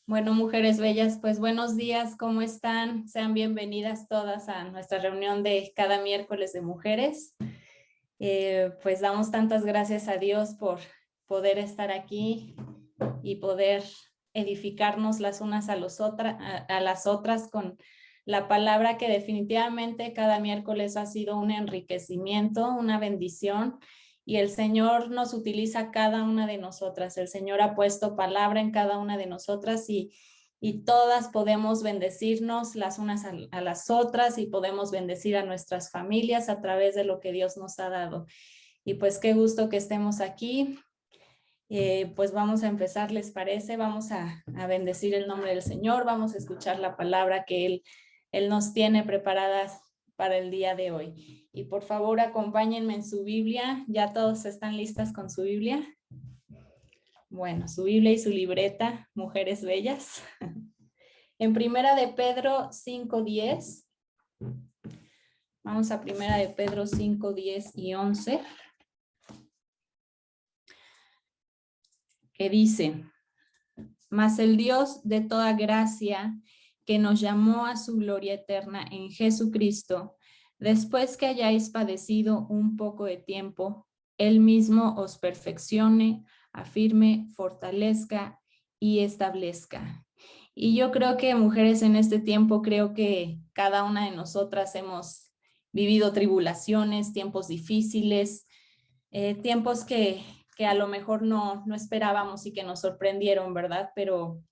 Bueno, mujeres bellas, pues buenos días, ¿cómo están? Sean bienvenidas todas a nuestra reunión de cada miércoles de mujeres. Pues damos tantas gracias a Dios por poder estar aquí y poder edificarnos las unas a las otras con la palabra que definitivamente cada miércoles ha sido un enriquecimiento, una bendición. Y el Señor nos utiliza cada una de nosotras. El Señor ha puesto palabra en cada una de nosotras y todas podemos bendecirnos las unas a las otras y podemos bendecir a nuestras familias a través de lo que Dios nos ha dado. Y pues qué gusto que estemos aquí. Pues vamos a empezar, ¿les parece? Vamos a bendecir el nombre del Señor, vamos a escuchar la palabra que Él nos tiene preparadas para el día de hoy. Y por favor, acompáñenme en su Biblia. ¿Ya todos están listas con su Biblia? Bueno, su Biblia y su libreta, mujeres bellas. En Primera de Pedro 5:10. Vamos a Primera de Pedro 5:10 y 11. Que dice: Mas el Dios de toda gracia, que nos llamó a su gloria eterna en Jesucristo, después que hayáis padecido un poco de tiempo, Él mismo os perfeccione, afirme, fortalezca y establezca. Y yo creo que, mujeres, en este tiempo, creo que cada una de nosotras hemos vivido tribulaciones, tiempos difíciles, tiempos que a lo mejor no esperábamos y que nos sorprendieron, ¿verdad? Pero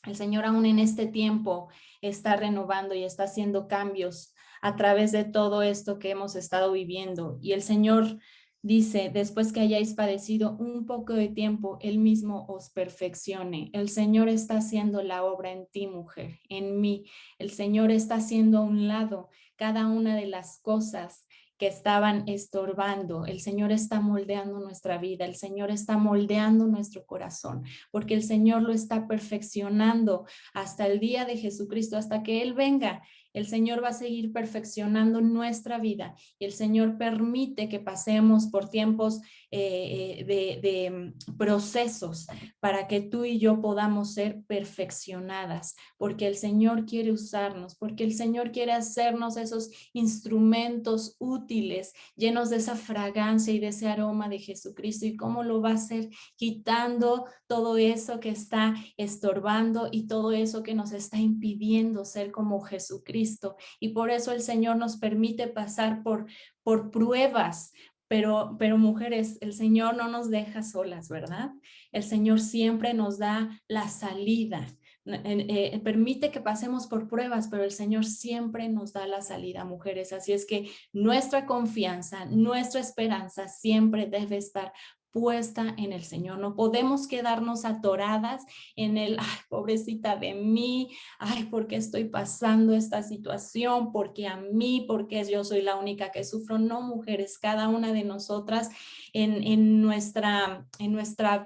el Señor aún en este tiempo está renovando y está haciendo cambios a través de todo esto que hemos estado viviendo. Y el Señor dice: después que hayáis padecido un poco de tiempo, Él mismo os perfeccione. El Señor está haciendo la obra en ti, mujer, en mí. El Señor está haciendo a un lado cada una de las cosas que estaban estorbando. El Señor está moldeando nuestra vida, el Señor está moldeando nuestro corazón, porque el Señor lo está perfeccionando hasta el día de Jesucristo, hasta que Él venga. El Señor va a seguir perfeccionando nuestra vida y el Señor permite que pasemos por tiempos de procesos para que tú y yo podamos ser perfeccionadas, porque el Señor quiere usarnos, porque el Señor quiere hacernos esos instrumentos útiles, llenos de esa fragancia y de ese aroma de Jesucristo. ¿Y cómo lo va a hacer? Quitando todo eso que está estorbando y todo eso que nos está impidiendo ser como Jesucristo. Y por eso el Señor nos permite pasar por pruebas. Pero mujeres, el Señor no nos deja solas, ¿verdad? El Señor siempre nos da la salida. Permite que pasemos por pruebas, pero el Señor siempre nos da la salida, mujeres. Así es que nuestra confianza, nuestra esperanza siempre debe estar puesta en el Señor. No podemos quedarnos atoradas en el: ay, pobrecita de mí, ay, ¿por qué estoy pasando esta situación? ¿Por qué a mí? ¿Por qué yo soy la única que sufro? No, mujeres, cada una de nosotras en nuestra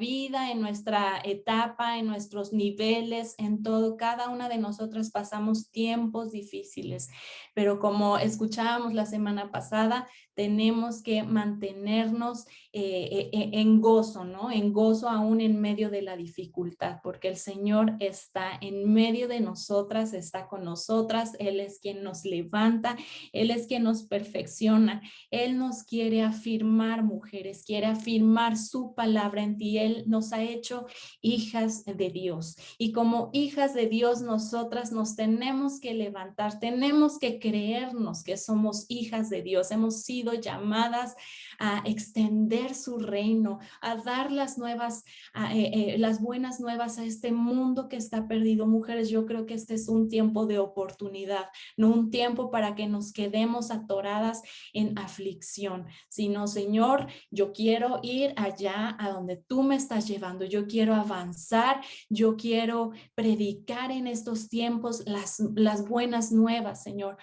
vida, en nuestra etapa, en nuestros niveles, en todo, cada una de nosotras pasamos tiempos difíciles, pero como escuchábamos la semana pasada, tenemos que mantenernos en gozo, ¿no? En gozo aún en medio de la dificultad, porque el Señor está en medio de nosotras, está con nosotras, Él es quien nos levanta, Él es quien nos perfecciona, Él nos quiere afirmar, mujeres, quiere afirmar su palabra en ti. Él nos ha hecho hijas de Dios y como hijas de Dios nosotras nos tenemos que levantar, tenemos que creernos que somos hijas de Dios, hemos sido llamadas a extender su reino, a dar las buenas nuevas a este mundo que está perdido. Mujeres, yo creo que este es un tiempo de oportunidad, no un tiempo para que nos quedemos atoradas en aflicción, sino: Señor, yo quiero ir allá a donde tú me estás llevando, yo quiero avanzar, yo quiero predicar en estos tiempos las buenas nuevas, Señor.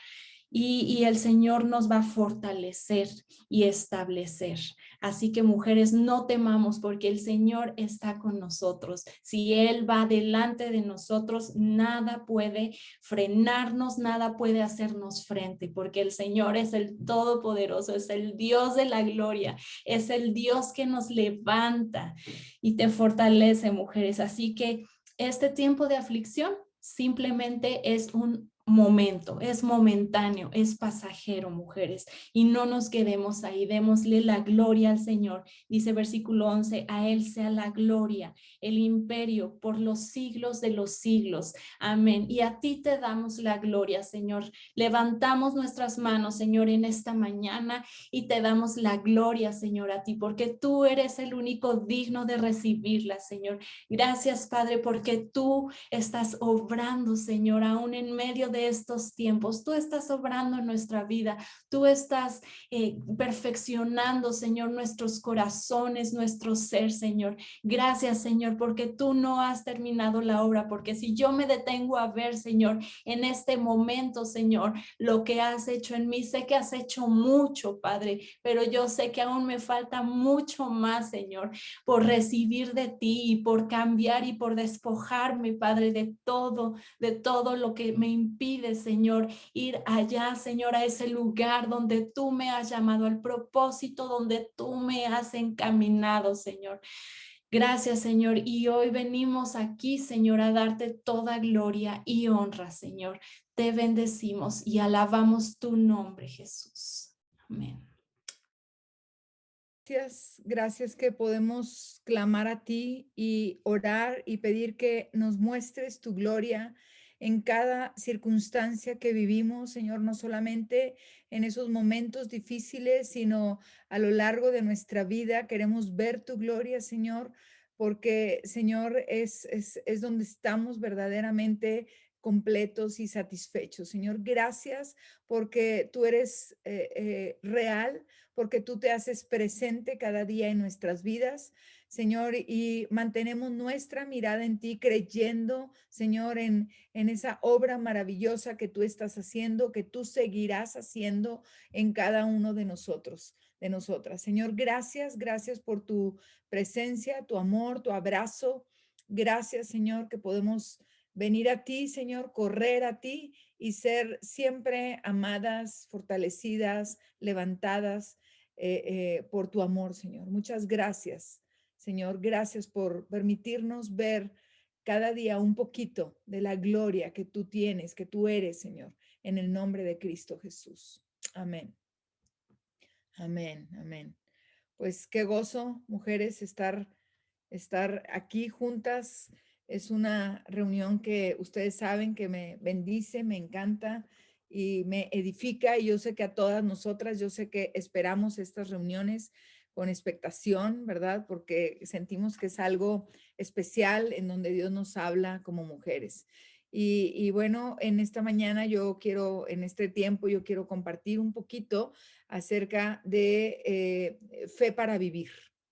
Y el Señor nos va a fortalecer y establecer. Así que, mujeres, no temamos, porque el Señor está con nosotros. Si Él va delante de nosotros, nada puede frenarnos, nada puede hacernos frente, porque el Señor es el Todopoderoso, es el Dios de la gloria, es el Dios que nos levanta y te fortalece, mujeres. Así que este tiempo de aflicción simplemente es un momento, es momentáneo, es pasajero, mujeres, y no nos quedemos ahí, démosle la gloria al Señor. Dice versículo 11, a Él sea la gloria, el imperio por los siglos de los siglos. Amén. Y a ti te damos la gloria, Señor. Levantamos nuestras manos, Señor, en esta mañana y te damos la gloria, Señor, a ti, porque tú eres el único digno de recibirla, Señor. Gracias, Padre, porque tú estás obrando, Señor, aún en medio de estos tiempos. Tú estás obrando en nuestra vida. Tú estás perfeccionando, Señor, nuestros corazones, nuestro ser, Señor. Gracias, Señor, porque tú no has terminado la obra, porque si yo me detengo a ver, Señor, en este momento, Señor, lo que has hecho en mí, sé que has hecho mucho, Padre, pero yo sé que aún me falta mucho más, Señor, por recibir de ti y por cambiar y por despojarme, Padre, de todo lo que me impide, Señor, ir allá, Señor, a ese lugar donde tú me has llamado, al propósito donde tú me has encaminado, Señor. Gracias, Señor. Y hoy venimos aquí, Señor, a darte toda gloria y honra, Señor. Te bendecimos y alabamos tu nombre, Jesús. Amén. Gracias, gracias que podemos clamar a ti y orar y pedir que nos muestres tu gloria en cada circunstancia que vivimos, Señor, no solamente en esos momentos difíciles, sino a lo largo de nuestra vida. Queremos ver tu gloria, Señor, porque, Señor, es donde estamos verdaderamente completos y satisfechos. Señor, gracias porque tú eres real, porque tú te haces presente cada día en nuestras vidas, Señor, y mantenemos nuestra mirada en ti, creyendo, Señor, en esa obra maravillosa que tú estás haciendo, que tú seguirás haciendo en cada uno de nosotros, de nosotras. Señor, gracias, gracias por tu presencia, tu amor, tu abrazo. Gracias, Señor, que podemos venir a ti, Señor, correr a ti y ser siempre amadas, fortalecidas, levantadas por tu amor, Señor. Muchas gracias, Señor. Gracias por permitirnos ver cada día un poquito de la gloria que tú tienes, que tú eres, Señor, en el nombre de Cristo Jesús. Amén. Amén, amén. Pues qué gozo, mujeres, estar aquí juntas. Es una reunión que ustedes saben que me bendice, me encanta y me edifica. Y yo sé que a todas nosotras, yo sé que esperamos estas reuniones con expectación, ¿verdad? Porque sentimos que es algo especial en donde Dios nos habla como mujeres. Y bueno, en esta mañana yo quiero, en este tiempo, yo quiero compartir un poquito acerca de fe para vivir.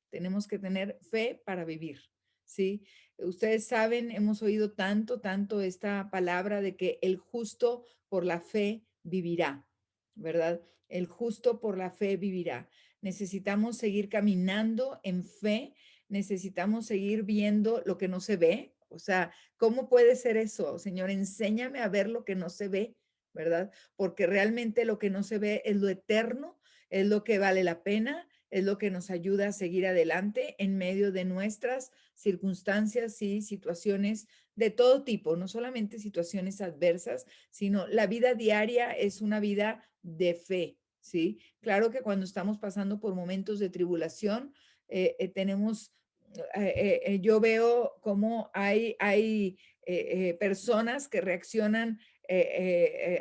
Tenemos que tener fe para vivir, ¿sí? Ustedes saben, hemos oído tanto, tanto esta palabra de que el justo por la fe vivirá, ¿verdad? El justo por la fe vivirá. Necesitamos seguir caminando en fe, necesitamos seguir viendo lo que no se ve. O sea, ¿cómo puede ser eso? Señor, enséñame a ver lo que no se ve, ¿verdad? Porque realmente lo que no se ve es lo eterno, es lo que vale la pena, es lo que nos ayuda a seguir adelante en medio de nuestras circunstancias y situaciones de todo tipo, no solamente situaciones adversas, sino la vida diaria es una vida de fe, ¿sí? Claro que cuando estamos pasando por momentos de tribulación, tenemos, yo veo cómo hay personas que reaccionan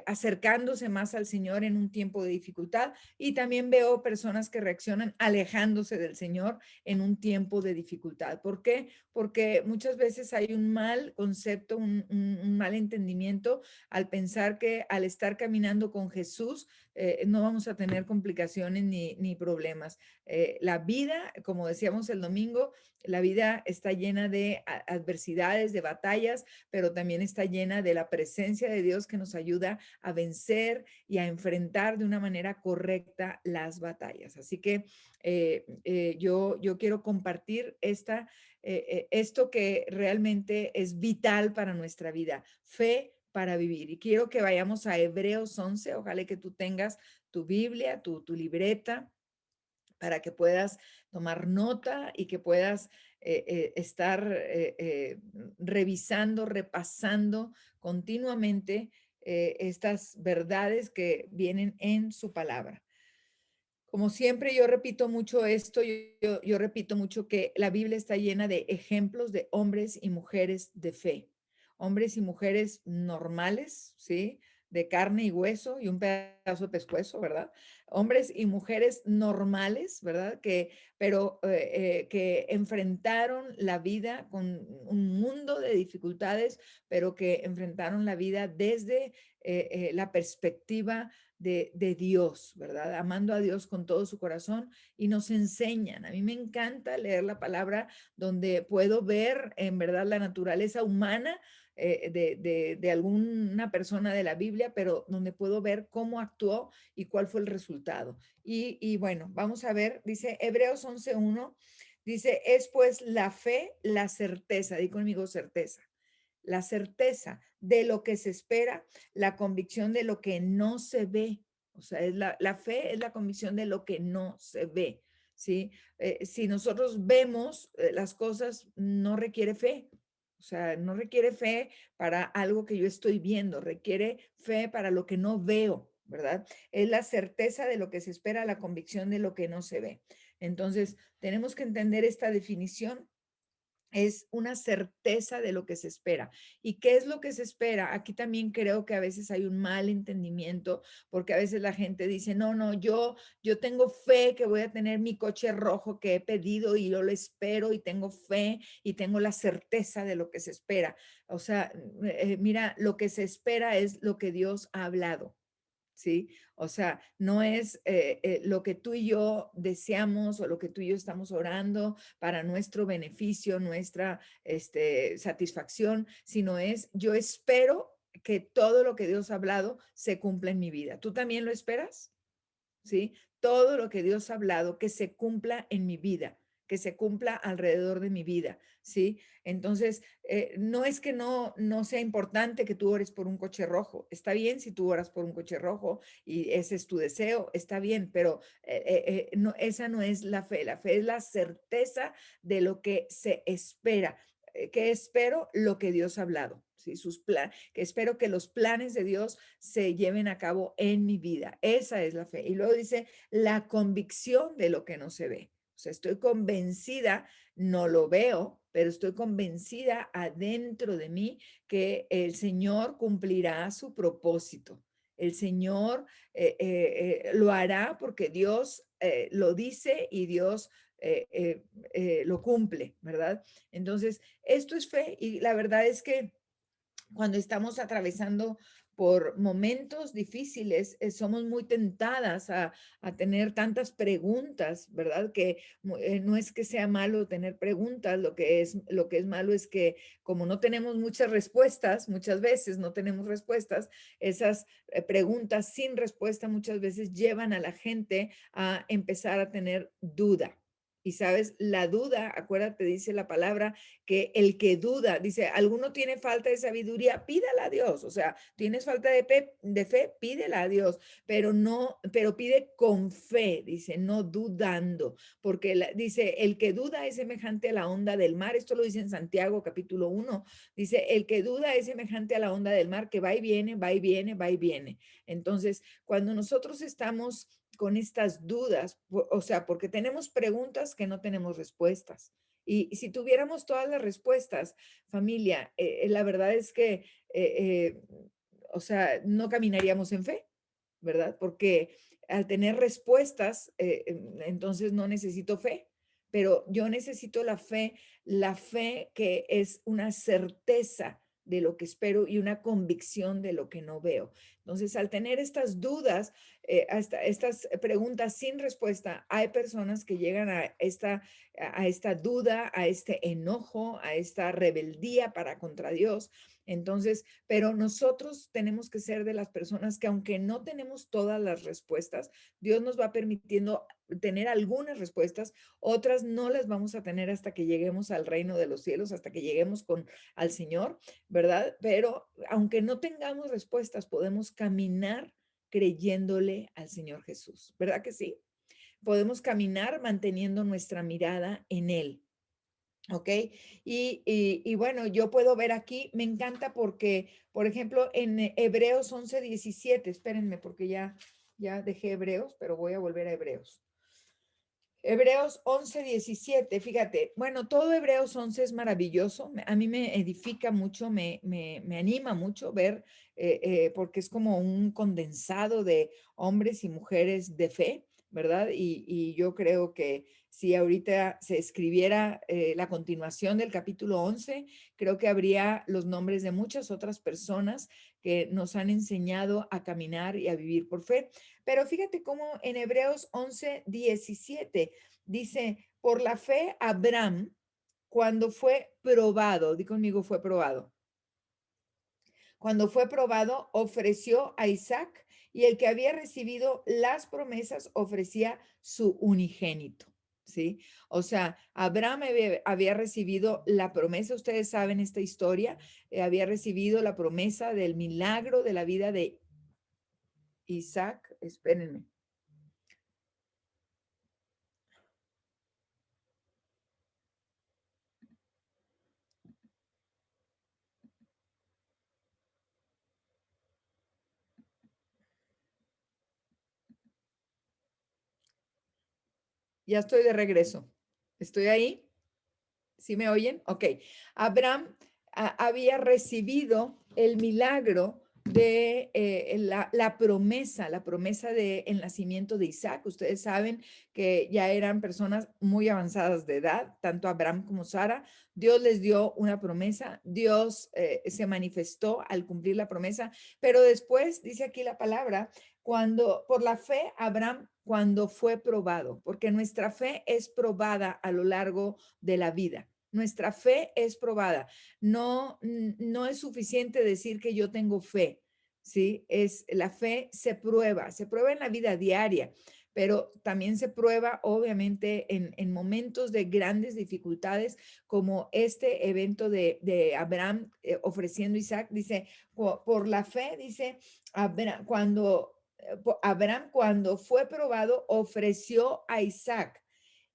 acercándose más al Señor en un tiempo de dificultad y también veo personas que reaccionan alejándose del Señor en un tiempo de dificultad. ¿Por qué? Porque muchas veces hay un mal concepto, un mal entendimiento al pensar que al estar caminando con Jesús no vamos a tener complicaciones ni problemas. La vida, como decíamos el domingo, la vida está llena de adversidades, de batallas, pero también está llena de la presencia de Dios que nos ayuda a vencer y a enfrentar de una manera correcta las batallas. Así que yo quiero compartir esto que realmente es vital para nuestra vida, fe para vivir. Y quiero que vayamos a Hebreos 11, ojalá que tú tengas tu Biblia, tu libreta, para que puedas tomar nota y que puedas estar revisando, repasando continuamente estas verdades que vienen en su palabra. Como siempre, yo repito mucho esto, yo repito mucho que la Biblia está llena de ejemplos de hombres y mujeres de fe, hombres y mujeres normales, ¿sí? De carne y hueso y un pedazo de pescuezo, ¿verdad? Hombres y mujeres normales, ¿verdad? Que enfrentaron la vida con un mundo de dificultades, pero que enfrentaron la vida desde la perspectiva de Dios, ¿verdad? Amando a Dios con todo su corazón y nos enseñan. A mí me encanta leer la palabra donde puedo ver en verdad la naturaleza humana de alguna persona de la Biblia, pero donde puedo ver cómo actuó y cuál fue el resultado. Y bueno, vamos a ver, dice Hebreos 11:1, dice, es pues la fe, la certeza, di conmigo certeza, la certeza de lo que se espera, la convicción de lo que no se ve. O sea, la fe es la convicción de lo que no se ve, ¿sí? Si nosotros vemos las cosas, no requiere fe. O sea, no requiere fe para algo que yo estoy viendo, requiere fe para lo que no veo, ¿verdad? Es la certeza de lo que se espera, la convicción de lo que no se ve. Entonces, tenemos que entender esta definición, es una certeza de lo que se espera. ¿Y qué es lo que se espera? Aquí también creo que a veces hay un mal entendimiento, porque a veces la gente dice, no, no, yo tengo fe que voy a tener mi coche rojo que he pedido y yo lo espero y tengo fe y tengo la certeza de lo que se espera. O sea, mira, lo que se espera es lo que Dios ha hablado. ¿Sí? O sea, no es lo que tú y yo deseamos o lo que tú y yo estamos orando para nuestro beneficio, nuestra satisfacción, sino es yo espero que todo lo que Dios ha hablado se cumpla en mi vida. ¿Tú también lo esperas? ¿Sí? Todo lo que Dios ha hablado, que se cumpla en mi vida, que se cumpla alrededor de mi vida, ¿sí? Entonces, no es que no sea importante que tú ores por un coche rojo. Está bien si tú oras por un coche rojo y ese es tu deseo, está bien, pero no, esa no es la fe. La fe es la certeza de lo que se espera. ¿Qué espero? Lo que Dios ha hablado, ¿sí? Que espero que los planes de Dios se lleven a cabo en mi vida. Esa es la fe. Y luego dice la convicción de lo que no se ve. O sea, estoy convencida, no lo veo, pero estoy convencida adentro de mí que el Señor cumplirá su propósito. El Señor lo hará porque Dios lo dice y Dios lo cumple, ¿verdad? Entonces, esto es fe y la verdad es que cuando estamos atravesando por momentos difíciles, somos muy tentadas a tener tantas preguntas, ¿verdad? Que no es que sea malo tener preguntas, lo que es malo es que como no tenemos muchas respuestas, muchas veces no tenemos respuestas, esas preguntas sin respuesta muchas veces llevan a la gente a empezar a tener duda. Y sabes, la duda, acuérdate, dice la palabra, que el que duda, dice, alguno tiene falta de sabiduría, pídala a Dios, o sea, tienes falta de fe, pídela a Dios, pero no, pero pide con fe, dice, no dudando, porque dice, el que duda es semejante a la onda del mar, esto lo dice en Santiago capítulo 1, dice, el que duda es semejante a la onda del mar, que va y viene, va y viene, va y viene. Entonces, cuando nosotros estamos con estas dudas, o sea, porque tenemos preguntas que no tenemos respuestas. Y si tuviéramos todas las respuestas, familia, la verdad es que, o sea, no caminaríamos en fe, ¿verdad? Porque al tener respuestas, entonces no necesito fe, pero yo necesito la fe que es una certeza de lo que espero y una convicción de lo que no veo. Entonces, al tener estas dudas, hasta estas preguntas sin respuesta, hay personas que llegan a esta duda, a este enojo, a esta rebeldía para contra Dios. Entonces, pero nosotros tenemos que ser de las personas que aunque no tenemos todas las respuestas, Dios nos va permitiendo tener algunas respuestas, otras no las vamos a tener hasta que lleguemos al reino de los cielos, hasta que lleguemos al Señor, ¿verdad? Pero aunque no tengamos respuestas, podemos caminar creyéndole al Señor Jesús, ¿verdad que sí? podemos caminar manteniendo nuestra mirada en Él. ¿Ok? Y bueno, yo puedo ver aquí, me encanta porque, por ejemplo, en Hebreos 11:17, espérenme porque ya dejé Hebreos, pero voy a volver a Hebreos. Hebreos 11:17, fíjate, bueno, todo Hebreos 11 es maravilloso, a mí me edifica mucho, me anima mucho ver, porque es como un condensado de hombres y mujeres de fe, ¿verdad? Y yo creo que si ahorita se escribiera la continuación del capítulo 11, creo que habría los nombres de muchas otras personas que nos han enseñado a caminar y a vivir por fe. Pero fíjate cómo en Hebreos 11:17 dice, por la fe Abraham, cuando fue probado, di conmigo fue probado, cuando fue probado, ofreció a Isaac y el que había recibido las promesas ofrecía su unigénito. ¿Sí? O sea, Abraham había recibido la promesa, ustedes saben esta historia, había recibido la promesa del milagro de la vida de Isaac, espérenme. Ya estoy de regreso. ¿Estoy ahí? ¿Sí me oyen? Ok. Abraham había recibido el milagro de la promesa del nacimiento de Isaac. Ustedes saben que ya eran personas muy avanzadas de edad, tanto Abraham como Sara. Dios les dio una promesa, Dios se manifestó al cumplir la promesa, pero después dice aquí la palabra, cuando por la fe Abraham, cuando fue probado, porque nuestra fe es probada a lo largo de la vida. Nuestra fe es probada. No es suficiente decir que yo tengo fe, ¿sí? La fe se prueba en la vida diaria, pero también se prueba obviamente en momentos de grandes dificultades, como este evento de Abraham ofreciendo a Isaac. Dice, por la fe, dice, Abraham cuando fue probado ofreció a Isaac.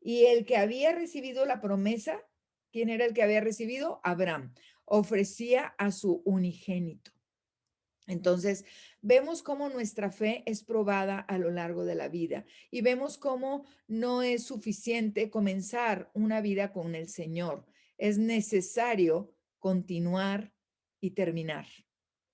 Y el que había recibido la promesa, ¿quién era el que había recibido? Abraham. Ofrecía a su unigénito. Entonces, vemos cómo nuestra fe es probada a lo largo de la vida y vemos cómo no es suficiente comenzar una vida con el Señor. Es necesario continuar y terminar.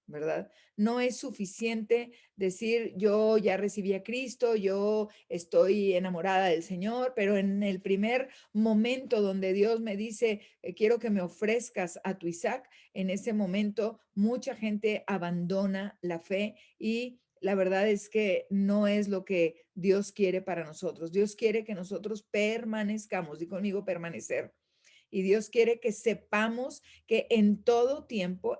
¿Verdad? No es suficiente decir, yo ya recibí a Cristo, yo estoy enamorada del Señor, pero en el primer momento donde Dios me dice, quiero que me ofrezcas a tu Isaac, en ese momento mucha gente abandona la fe y la verdad es que no es lo que Dios quiere para nosotros. Dios quiere que nosotros permanezcamos, y conmigo permanecer. Y Dios quiere que sepamos que en todo tiempo,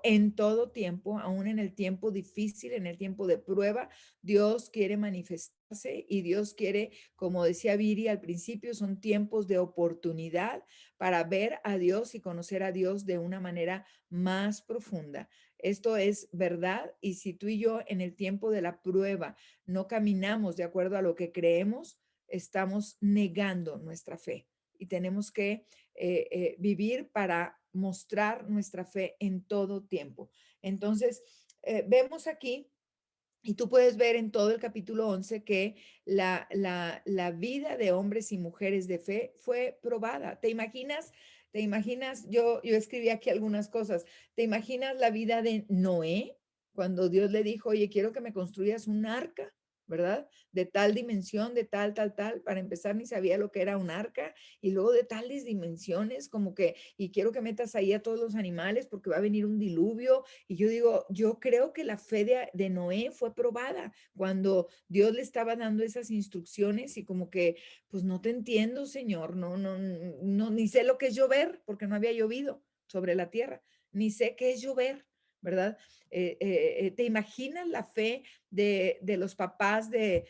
aún en el tiempo difícil, en el tiempo de prueba, Dios quiere manifestarse y Dios quiere, como decía Viri al principio, son tiempos de oportunidad para ver a Dios y conocer a Dios de una manera más profunda. Esto es verdad y si tú y yo en el tiempo de la prueba no caminamos de acuerdo a lo que creemos, estamos negando nuestra fe y tenemos que vivir para mostrar nuestra fe en todo tiempo. Entonces, vemos aquí, y tú puedes ver en todo el capítulo 11 que la vida de hombres y mujeres de fe fue probada. ¿Te imaginas? ¿Te imaginas? Yo escribí aquí algunas cosas. ¿Te imaginas la vida de Noé cuando Dios le dijo, oye, quiero que me construyas un arca? ¿Verdad? De tal dimensión, de tal. Para empezar, ni sabía lo que era un arca. Y luego de tales dimensiones, como que, y quiero que metas ahí a todos los animales porque va a venir un diluvio. Y yo digo, yo creo que la fe de Noé fue probada cuando Dios le estaba dando esas instrucciones y como que, pues no te entiendo, Señor, no, ni sé lo que es llover porque no había llovido sobre la tierra, ni sé qué es llover. ¿Verdad? ¿Te imaginas la fe de los papás de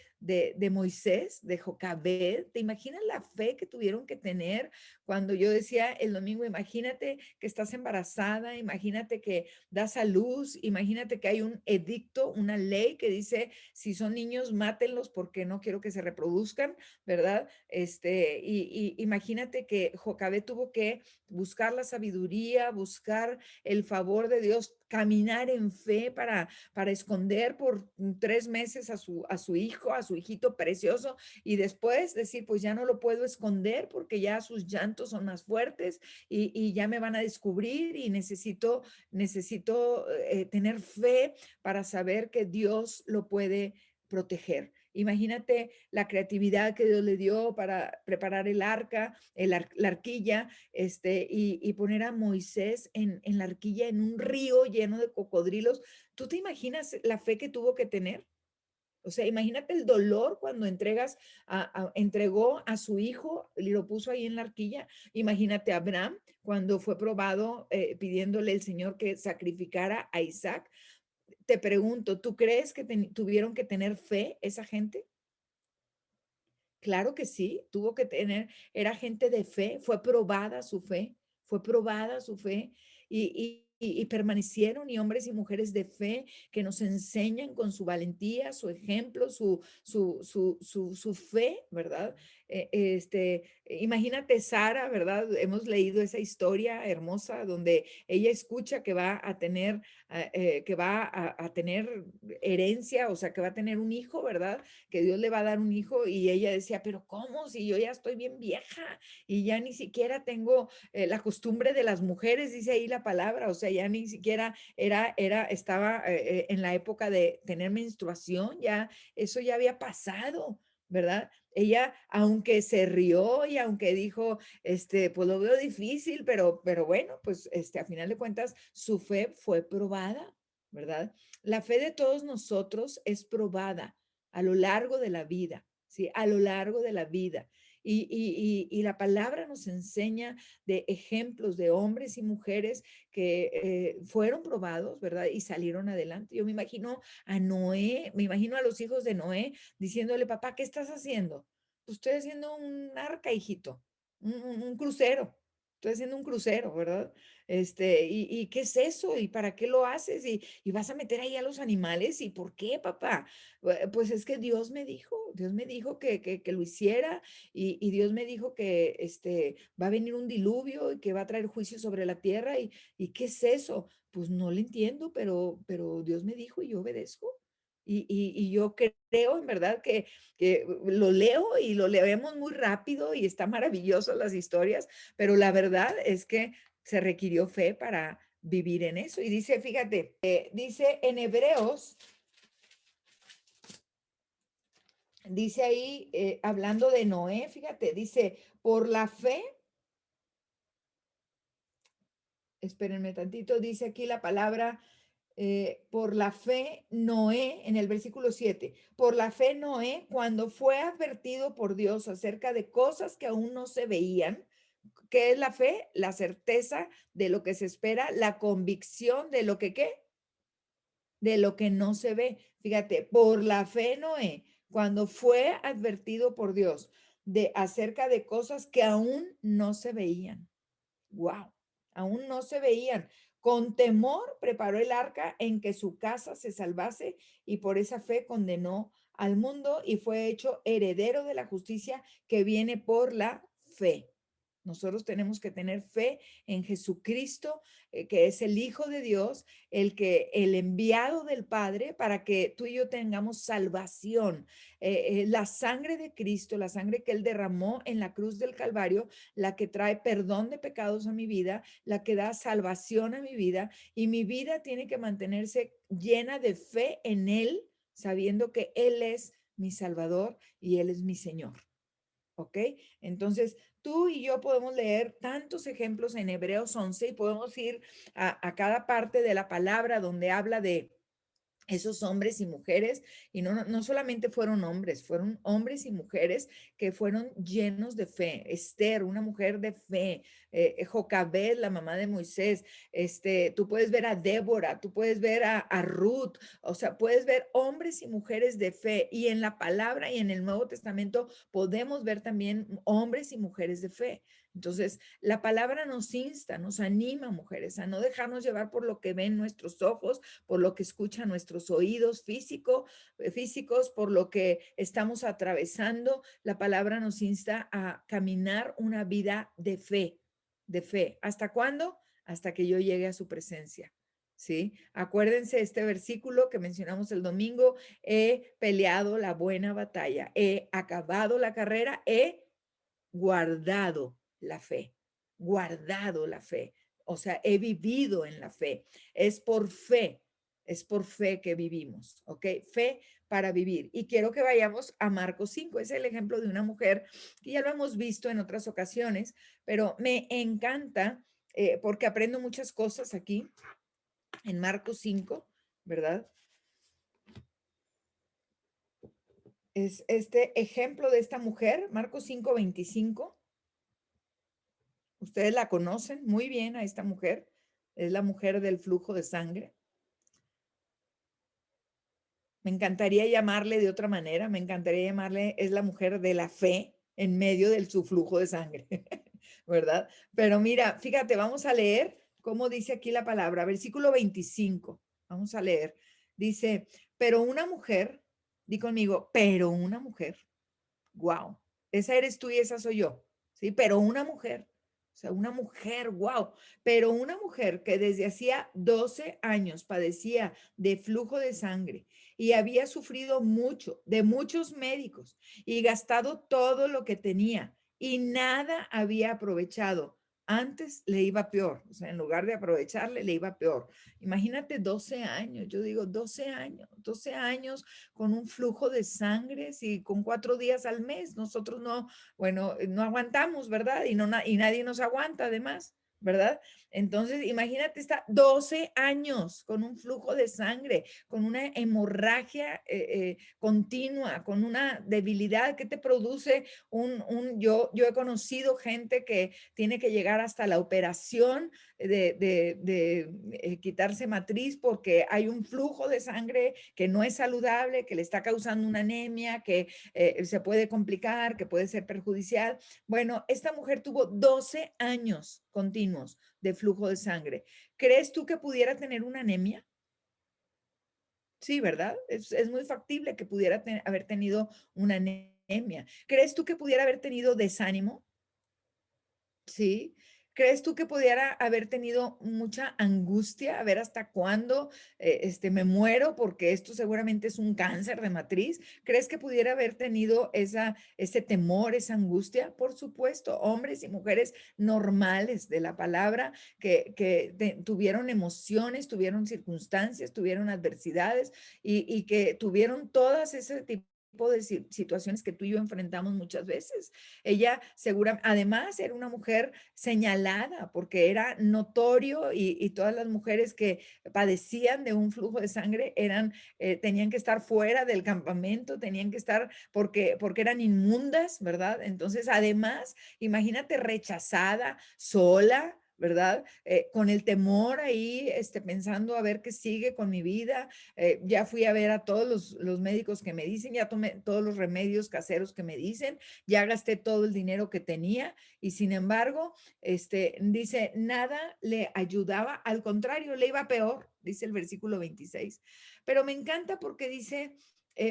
Moisés, de Jocabed. ¿Te imaginas la fe que tuvieron que tener cuando yo decía el domingo, imagínate que estás embarazada, imagínate que das a luz, imagínate que hay un edicto, una ley que dice, si son niños, mátenlos porque no quiero que se reproduzcan, ¿verdad? Y imagínate que Jocabed tuvo que buscar la sabiduría, buscar el favor de Dios, caminar en fe para esconder por 3 meses a su hijo, a su hijito precioso, y después decir, pues ya no lo puedo esconder porque ya sus llantos son más fuertes y ya me van a descubrir y necesito tener fe para saber que Dios lo puede proteger. Imagínate la creatividad que Dios le dio para preparar el arca, la arquilla, y poner a Moisés en la arquilla en un río lleno de cocodrilos. ¿Tú te imaginas la fe que tuvo que tener? O sea, imagínate el dolor cuando entregó a su hijo y lo puso ahí en la arquilla. Imagínate a Abraham cuando fue probado pidiéndole el Señor que sacrificara a Isaac. Te pregunto, ¿tú crees que tuvieron que tener fe esa gente? Claro que sí, tuvo que tener, era gente de fe, fue probada su fe y permanecieron y hombres y mujeres de fe que nos enseñan con su valentía, su ejemplo, su fe, ¿verdad? Imagínate Sara, ¿verdad? Hemos leído esa historia hermosa donde ella escucha que va a tener, a tener herencia, o sea, que va a tener un hijo, ¿verdad? Que Dios le va a dar un hijo y ella decía, pero ¿cómo? Si yo ya estoy bien vieja y ya ni siquiera tengo la costumbre de las mujeres, dice ahí la palabra, o sea, ya ni siquiera estaba en la época de tener menstruación, ya eso ya había pasado, ¿verdad? Ella, aunque se rió y aunque dijo, pues lo veo difícil, pero bueno, pues a final de cuentas, su fe fue probada, ¿verdad? La fe de todos nosotros es probada a lo largo de la vida, ¿sí? A lo largo de la vida. Y la palabra nos enseña de ejemplos de hombres y mujeres que fueron probados, ¿verdad? Y salieron adelante. Yo me imagino a Noé, me imagino a los hijos de Noé diciéndole, papá, ¿qué estás haciendo? Pues estoy haciendo un arca, hijito, un crucero. Estoy haciendo un crucero, ¿verdad? ¿Y qué es eso? ¿Y para qué lo haces? ¿Y vas a meter ahí a los animales? ¿Y por qué, papá? Pues es que Dios me dijo que lo hiciera y Dios me dijo que va a venir un diluvio y que va a traer juicio sobre la tierra. ¿Y qué es eso? Pues no lo entiendo, pero Dios me dijo y yo obedezco. Y yo creo en verdad que lo leo y lo leemos muy rápido y está maravilloso las historias, pero la verdad es que se requirió fe para vivir en eso. Y dice, fíjate, dice en Hebreos, dice ahí, hablando de Noé, fíjate, dice, por la fe, espérenme tantito, dice aquí la palabra, por la fe, Noé, en el versículo 7, por la fe Noé, cuando fue advertido por Dios acerca de cosas que aún no se veían, ¿qué es la fe? La certeza de lo que se espera, la convicción de lo que, ¿qué? De lo que no se ve. Fíjate, por la fe Noé, cuando fue advertido por Dios de acerca de cosas que aún no se veían. Wow, aún no se veían. Con temor preparó el arca en que su casa se salvase y por esa fe condenó al mundo y fue hecho heredero de la justicia que viene por la fe. Nosotros tenemos que tener fe en Jesucristo, que es el Hijo de Dios, el enviado del Padre para que tú y yo tengamos salvación. La sangre de Cristo, la sangre que Él derramó en la cruz del Calvario, la que trae perdón de pecados a mi vida, la que da salvación a mi vida, y mi vida tiene que mantenerse llena de fe en Él, sabiendo que Él es mi Salvador y Él es mi Señor. ¿Ok? Entonces, tú y yo podemos leer tantos ejemplos en Hebreos 11 y podemos ir a cada parte de la palabra donde habla esos hombres y mujeres, y no solamente fueron hombres y mujeres que fueron llenos de fe. Esther, una mujer de fe, Jocabed, la mamá de Moisés, tú puedes ver a Débora, tú puedes ver a Ruth, o sea, puedes ver hombres y mujeres de fe, y en la palabra y en el Nuevo Testamento podemos ver también hombres y mujeres de fe. Entonces, la palabra nos insta, nos anima, mujeres, a no dejarnos llevar por lo que ven nuestros ojos, por lo que escuchan nuestros oídos físicos, por lo que estamos atravesando. La palabra nos insta a caminar una vida de fe, de fe. ¿Hasta cuándo? Hasta que yo llegue a su presencia. ¿Sí? Acuérdense este versículo que mencionamos el domingo: he peleado la buena batalla, he acabado la carrera, he guardado la fe, guardado la fe. O sea, he vivido en la fe. Es por fe, es por fe que vivimos, ¿ok? Fe para vivir. Y quiero que vayamos a Marcos 5. Es el ejemplo de una mujer que ya lo hemos visto en otras ocasiones, pero me encanta porque aprendo muchas cosas aquí en Marcos 5, ¿verdad? Es este ejemplo de esta mujer, Marcos 5:25. Ustedes la conocen muy bien a esta mujer. Es la mujer del flujo de sangre. Me encantaría llamarle de otra manera. Me encantaría llamarle, es la mujer de la fe en medio de su flujo de sangre, ¿verdad? Pero mira, fíjate, vamos a leer cómo dice aquí la palabra. Versículo 25. Vamos a leer. Dice, pero una mujer, di conmigo, pero una mujer. Wow, esa eres tú y esa soy yo, ¿sí? Pero una mujer, o sea, una mujer, wow, pero una mujer que desde hacía 12 años padecía de flujo de sangre y había sufrido mucho de muchos médicos y gastado todo lo que tenía y nada había aprovechado. Antes le iba peor, o sea, en lugar de aprovecharle, le iba peor. Imagínate 12 años, yo digo 12 años con un flujo de sangre, y con 4 días al mes. Nosotros no, bueno, no aguantamos, ¿verdad? Y nadie nos aguanta además, ¿verdad? Entonces, imagínate, está 12 años con un flujo de sangre, con una hemorragia continua, con una debilidad que te produce yo he conocido gente que tiene que llegar hasta la operación de quitarse matriz porque hay un flujo de sangre que no es saludable, que le está causando una anemia, que se puede complicar, que puede ser perjudicial. Bueno, esta mujer tuvo 12 años continuos de flujo de sangre. ¿Crees tú que pudiera tener una anemia? Sí, ¿verdad? Es muy factible que pudiera haber tenido una anemia. ¿Crees tú que pudiera haber tenido desánimo? Sí. ¿Crees tú que pudiera haber tenido mucha angustia? A ver hasta cuándo me muero porque esto seguramente es un cáncer de matriz. ¿Crees que pudiera haber tenido ese temor, esa angustia? Por supuesto, hombres y mujeres normales de la palabra que tuvieron emociones, tuvieron circunstancias, tuvieron adversidades y que tuvieron todas ese tipo de situaciones que tú y yo enfrentamos muchas veces. Ella además era una mujer señalada porque era notorio y todas las mujeres que padecían de un flujo de sangre tenían que estar fuera del campamento, tenían que estar porque eran inmundas, ¿verdad? Entonces, además, imagínate rechazada, sola, ¿verdad? Con el temor ahí, pensando a ver qué sigue con mi vida. Ya fui a ver a todos los médicos que me dicen, ya tomé todos los remedios caseros que me dicen, ya gasté todo el dinero que tenía y sin embargo, dice, nada le ayudaba, al contrario, le iba peor, dice el versículo 26. Pero me encanta porque dice,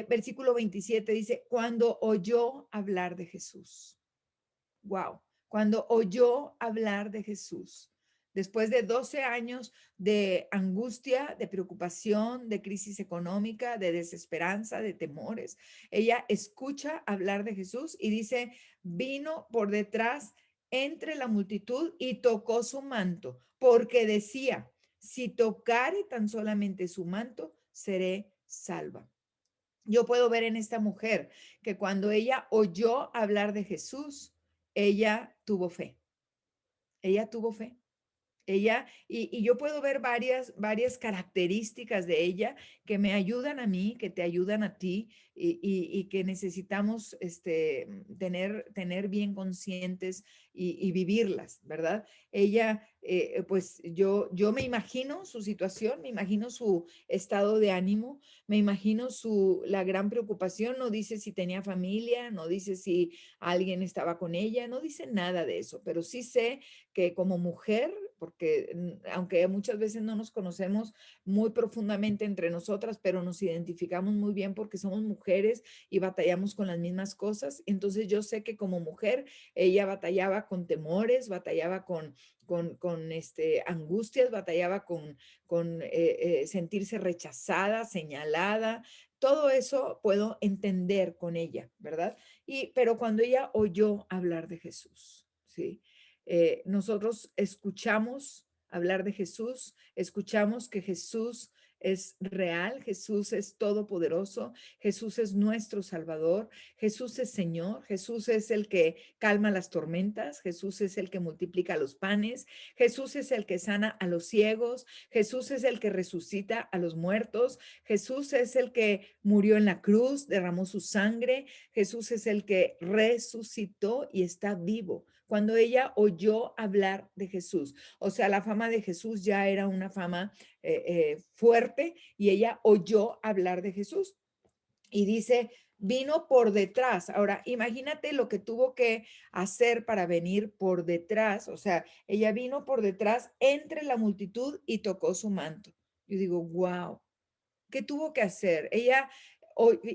versículo 27, dice, cuando oyó hablar de Jesús. Wow, cuando oyó hablar de Jesús. Después de 12 años de angustia, de preocupación, de crisis económica, de desesperanza, de temores, ella escucha hablar de Jesús y dice, vino por detrás entre la multitud y tocó su manto, porque decía, si tocare tan solamente su manto, seré salva. Yo puedo ver en esta mujer que cuando ella oyó hablar de Jesús, ella tuvo fe. Ella tuvo fe. Ella, y yo puedo ver varias características de ella que me ayudan a mí, que te ayudan a ti y que necesitamos tener bien conscientes y vivirlas, ¿verdad? Ella, pues yo me imagino su situación, me imagino su estado de ánimo, me imagino la gran preocupación, no dice si tenía familia, no dice si alguien estaba con ella, no dice nada de eso, pero sí sé que como mujer, porque aunque muchas veces no nos conocemos muy profundamente entre nosotras, pero nos identificamos muy bien porque somos mujeres y batallamos con las mismas cosas. Entonces yo sé que como mujer ella batallaba con temores, batallaba con angustias, batallaba con sentirse rechazada, señalada. Todo eso puedo entender con ella, ¿verdad? Pero cuando ella oyó hablar de Jesús, ¿sí? Nosotros escuchamos hablar de Jesús, escuchamos que Jesús es real, Jesús es todopoderoso, Jesús es nuestro Salvador, Jesús es Señor, Jesús es el que calma las tormentas, Jesús es el que multiplica los panes, Jesús es el que sana a los ciegos, Jesús es el que resucita a los muertos, Jesús es el que murió en la cruz, derramó su sangre, Jesús es el que resucitó y está vivo. Cuando ella oyó hablar de Jesús, o sea, la fama de Jesús ya era una fama fuerte y ella oyó hablar de Jesús y dice, vino por detrás. Ahora, imagínate lo que tuvo que hacer para venir por detrás, o sea, ella vino por detrás entre la multitud y tocó su manto. Yo digo, wow, ¿qué tuvo que hacer?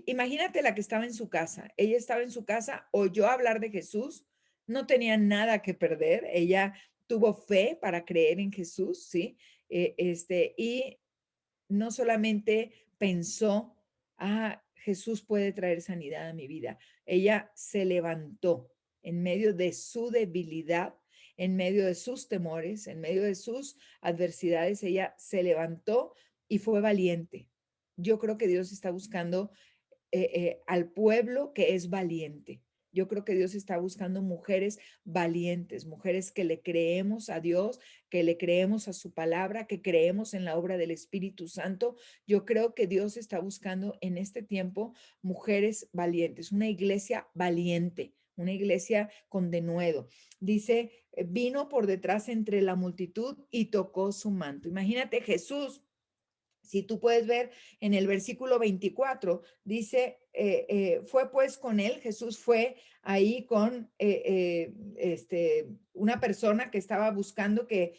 Imagínate la que estaba en su casa. Ella estaba en su casa, oyó hablar de Jesús, no tenía nada que perder. Ella tuvo fe para creer en Jesús, ¿sí? Y no solamente pensó, Jesús puede traer sanidad a mi vida. Ella se levantó en medio de su debilidad, en medio de sus temores, en medio de sus adversidades. Ella se levantó y fue valiente. Yo creo que Dios está buscando al pueblo que es valiente. Yo creo que Dios está buscando mujeres valientes, mujeres que le creemos a Dios, que le creemos a su palabra, que creemos en la obra del Espíritu Santo. Yo creo que Dios está buscando en este tiempo mujeres valientes, una iglesia valiente, una iglesia con denuedo. Dice, vino por detrás entre la multitud y tocó su manto. Imagínate Jesús. Si tú puedes ver en el versículo 24, dice, fue pues con él, Jesús fue ahí con una persona que estaba buscando que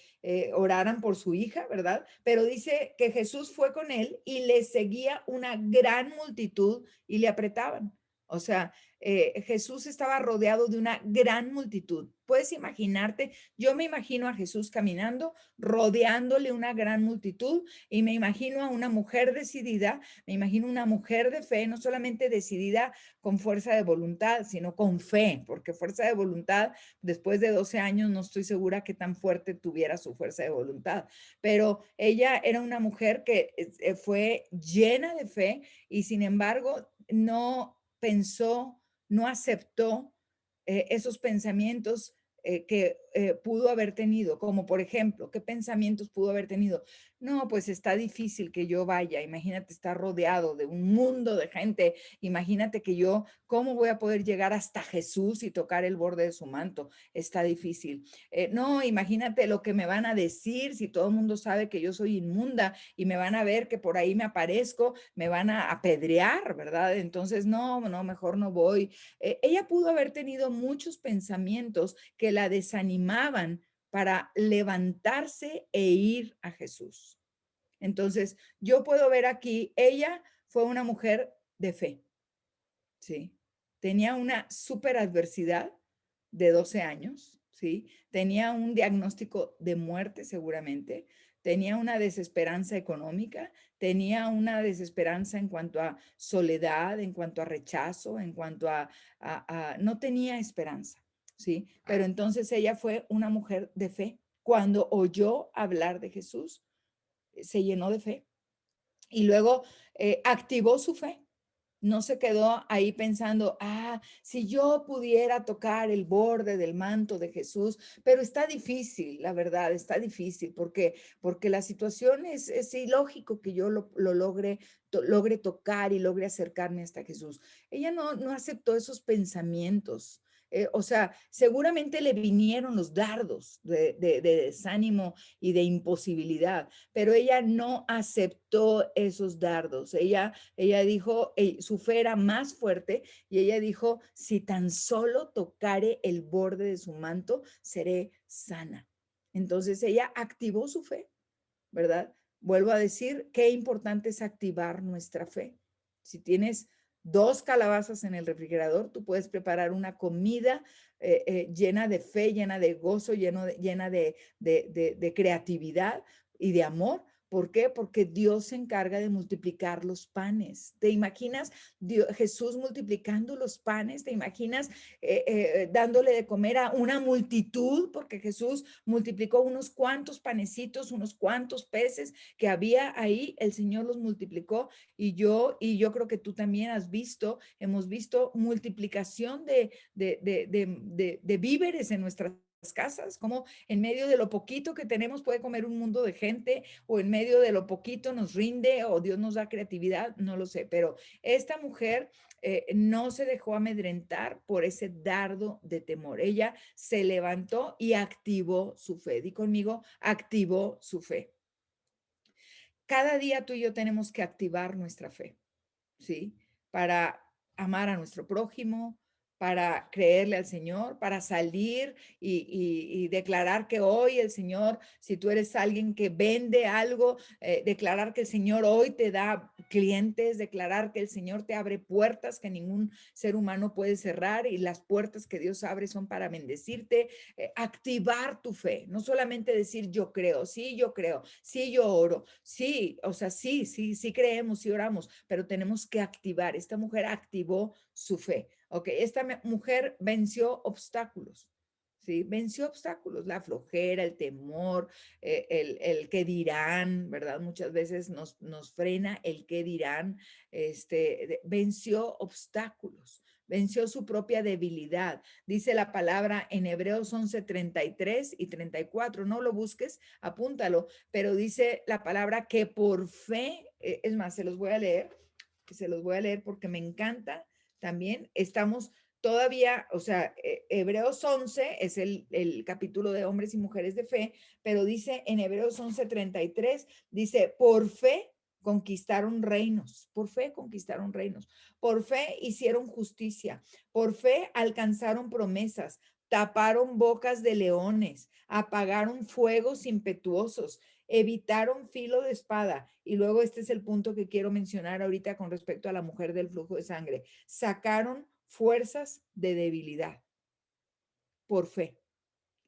oraran por su hija, ¿verdad? Pero dice que Jesús fue con él y le seguía una gran multitud y le apretaban. O sea, Jesús estaba rodeado de una gran multitud. Puedes imaginarte, yo me imagino a Jesús caminando, rodeándole una gran multitud y me imagino a una mujer decidida, me imagino una mujer de fe, no solamente decidida con fuerza de voluntad, sino con fe, porque fuerza de voluntad, después de 12 años, no estoy segura qué tan fuerte tuviera su fuerza de voluntad, pero ella era una mujer que fue llena de fe y sin embargo no pensó, no aceptó esos pensamientos que pudo haber tenido, como por ejemplo, ¿qué pensamientos pudo haber tenido? No, pues está difícil que yo vaya, imagínate estar rodeado de un mundo de gente, imagínate que yo, ¿cómo voy a poder llegar hasta Jesús y tocar el borde de su manto? Está difícil. No, imagínate lo que me van a decir si todo el mundo sabe que yo soy inmunda y me van a ver que por ahí me aparezco, me van a apedrear, ¿verdad? Entonces, no, no, mejor no voy. Ella pudo haber tenido muchos pensamientos que la desanimaban para levantarse e ir a Jesús. Entonces, yo puedo ver aquí, ella fue una mujer de fe, ¿sí? Tenía una super adversidad de 12 años, ¿sí? Tenía un diagnóstico de muerte seguramente, tenía una desesperanza económica, tenía una desesperanza en cuanto a soledad, en cuanto a rechazo, en cuanto no tenía esperanza, ¿sí? Pero entonces ella fue una mujer de fe. Cuando oyó hablar de Jesús, se llenó de fe y luego activó su fe. No se quedó ahí pensando, si yo pudiera tocar el borde del manto de Jesús, pero está difícil, la verdad, está difícil, porque la situación es ilógico que yo lo logre tocar y logre acercarme hasta Jesús. Ella no aceptó esos pensamientos. O sea, seguramente le vinieron los dardos de desánimo y de imposibilidad, pero ella no aceptó esos dardos. Ella dijo, su fe era más fuerte y ella dijo, si tan solo tocare el borde de su manto, seré sana. Entonces ella activó su fe, ¿verdad? Vuelvo a decir, qué importante es activar nuestra fe. Si tienes 2 calabazas en el refrigerador, tú puedes preparar una comida llena de fe, llena de gozo, llena de creatividad y de amor. ¿Por qué? Porque Dios se encarga de multiplicar los panes. ¿Te imaginas Jesús multiplicando los panes? ¿Te imaginas dándole de comer a una multitud? Porque Jesús multiplicó unos cuantos panecitos, unos cuantos peces que había ahí, el Señor los multiplicó y yo creo que tú también hemos visto multiplicación de víveres en nuestras casas, como en medio de lo poquito que tenemos puede comer un mundo de gente, o en medio de lo poquito nos rinde, o Dios nos da creatividad, no lo sé, pero esta mujer no se dejó amedrentar por ese dardo de temor. Ella se levantó y activó su fe. Di conmigo, activó su fe. Cada día tú y yo tenemos que activar nuestra fe, ¿sí? Para amar a nuestro prójimo, para creerle al Señor, para salir y declarar que hoy el Señor, si tú eres alguien que vende algo, declarar que el Señor hoy te da clientes, declarar que el Señor te abre puertas que ningún ser humano puede cerrar y las puertas que Dios abre son para bendecirte, activar tu fe, no solamente decir yo creo, sí yo oro, sí, o sea, sí creemos, sí oramos, pero tenemos que activar. Esta mujer activó su fe, ¿ok? Esta mujer venció obstáculos. ¿Sí? Venció obstáculos, la flojera, el temor, el qué dirán, ¿verdad? Muchas veces nos frena el qué dirán, venció obstáculos, venció su propia debilidad. Dice la palabra en Hebreos 11:33 y 34, no lo busques, apúntalo, pero dice la palabra que por fe, es más, se los voy a leer porque me encanta también, estamos todavía, o sea, Hebreos 11 es el capítulo de hombres y mujeres de fe, pero dice en Hebreos 11:33, dice, por fe conquistaron reinos, por fe conquistaron reinos, por fe hicieron justicia, por fe alcanzaron promesas, taparon bocas de leones, apagaron fuegos impetuosos, evitaron filo de espada. Y luego este es el punto que quiero mencionar ahorita con respecto a la mujer del flujo de sangre. Sacaron fuerzas de debilidad por fe.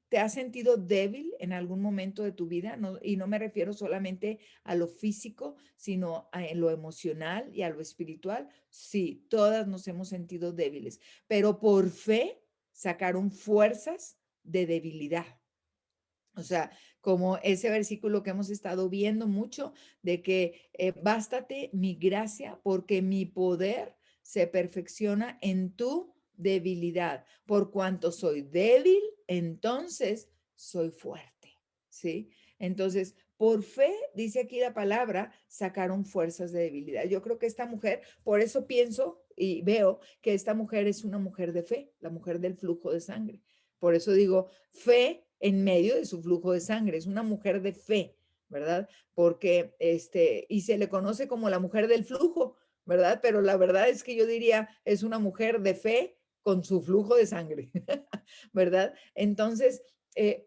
¿Te has sentido débil en algún momento de tu vida? No, y no me refiero solamente a lo físico, sino a lo emocional y a lo espiritual. Sí, todas nos hemos sentido débiles, pero por fe sacaron fuerzas de debilidad. O sea, como ese versículo que hemos estado viendo mucho, de que bástate mi gracia porque mi poder se perfecciona en tu debilidad. Por cuanto soy débil, entonces soy fuerte. ¿Sí? Entonces, por fe, dice aquí la palabra, sacaron fuerzas de debilidad. Yo creo que esta mujer, por eso pienso y veo que esta mujer es una mujer de fe, la mujer del flujo de sangre. Por eso digo, fe en medio de su flujo de sangre, es una mujer de fe, ¿verdad? Porque, y se le conoce como la mujer del flujo, ¿verdad? Pero la verdad es que yo diría, es una mujer de fe con su flujo de sangre, ¿verdad? Entonces,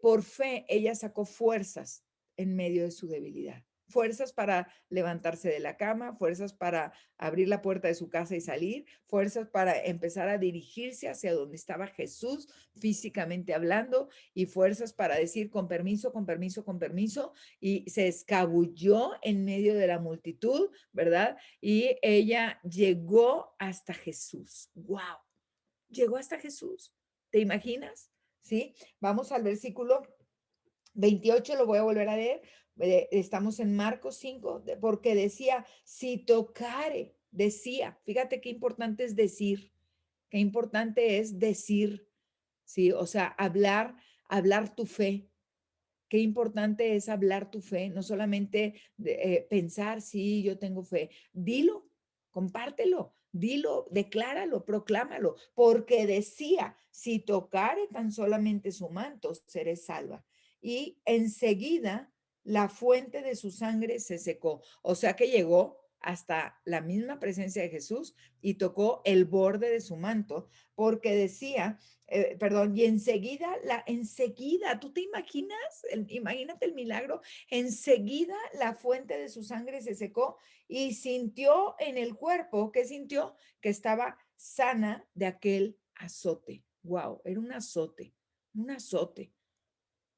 por fe, ella sacó fuerzas en medio de su debilidad. Fuerzas para levantarse de la cama, fuerzas para abrir la puerta de su casa y salir, fuerzas para empezar a dirigirse hacia donde estaba Jesús físicamente hablando y fuerzas para decir con permiso, con permiso, con permiso, y se escabulló en medio de la multitud, ¿verdad? Y ella llegó hasta Jesús. ¡Wow! Llegó hasta Jesús. ¿Te imaginas? ¿Sí? Vamos al versículo 28, lo voy a volver a leer. Estamos en Marcos 5, porque decía, si tocare, decía, fíjate qué importante es decir, qué importante es decir, ¿sí? O sea, hablar tu fe. Qué importante es hablar tu fe, no solamente pensar, sí, yo tengo fe. Dilo, compártelo, dilo, decláralo, proclámalo, porque decía, si tocare tan solamente su manto, seré salva. Y enseguida la fuente de su sangre se secó. O sea que llegó hasta la misma presencia de Jesús y tocó el borde de su manto, porque decía, perdón, y enseguida, ¿tú te imaginas? Imagínate el milagro, enseguida la fuente de su sangre se secó y sintió en el cuerpo, ¿qué sintió? Que estaba sana de aquel azote. Wow, era un azote.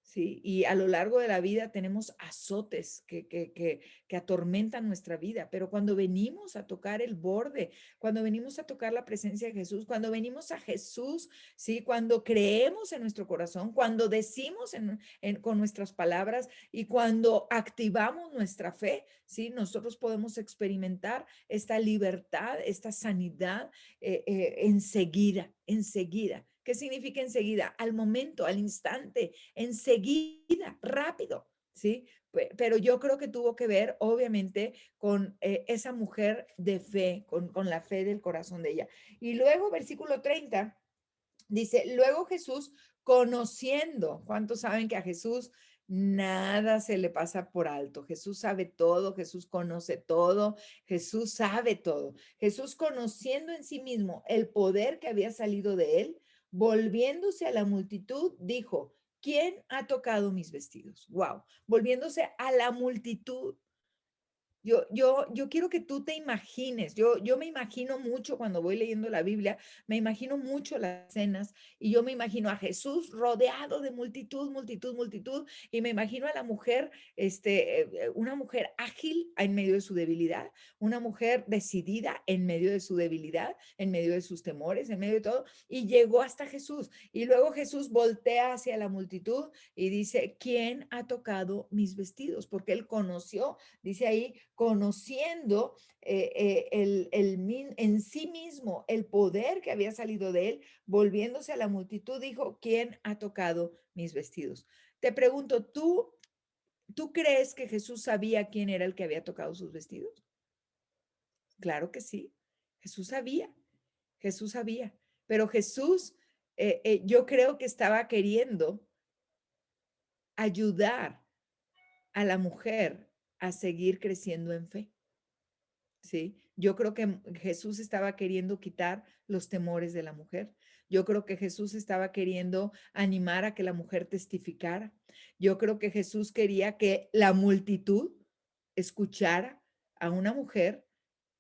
Sí, y a lo largo de la vida tenemos azotes que atormentan nuestra vida, pero cuando venimos a tocar el borde, cuando venimos a tocar la presencia de Jesús, cuando venimos a Jesús, sí, cuando creemos en nuestro corazón, cuando decimos con nuestras palabras y cuando activamos nuestra fe, sí, nosotros podemos experimentar esta libertad, esta sanidad enseguida, enseguida. ¿Qué significa enseguida? Al momento, al instante, enseguida, rápido, ¿sí? Pero yo creo que tuvo que ver, obviamente, con esa mujer de fe, con la fe del corazón de ella. Y luego, versículo 30, dice, luego Jesús, conociendo, ¿cuántos saben que a Jesús nada se le pasa por alto? Jesús sabe todo, Jesús conoce todo, Jesús sabe todo. Jesús conociendo en sí mismo el poder que había salido de él, volviéndose a la multitud, dijo, ¿quién ha tocado mis vestidos? Wow, volviéndose a la multitud. Yo quiero que tú te imagines, yo me imagino mucho cuando voy leyendo la Biblia, me imagino mucho las escenas y yo me imagino a Jesús rodeado de multitud, multitud, multitud y me imagino a la mujer, una mujer ágil en medio de su debilidad, una mujer decidida en medio de su debilidad, en medio de sus temores, en medio de todo y llegó hasta Jesús y luego Jesús voltea hacia la multitud y dice, ¿quién ha tocado mis vestidos? Porque él conoció, dice ahí, conociendo en sí mismo el poder que había salido de él, volviéndose a la multitud, dijo, ¿quién ha tocado mis vestidos? Te pregunto, ¿tú crees que Jesús sabía quién era el que había tocado sus vestidos? Claro que sí, Jesús sabía, pero Jesús, yo creo que estaba queriendo ayudar a la mujer a seguir creciendo en fe. Sí, yo creo que Jesús estaba queriendo quitar los temores de la mujer. Yo creo que Jesús estaba queriendo animar a que la mujer testificara. Yo creo que Jesús quería que la multitud escuchara a una mujer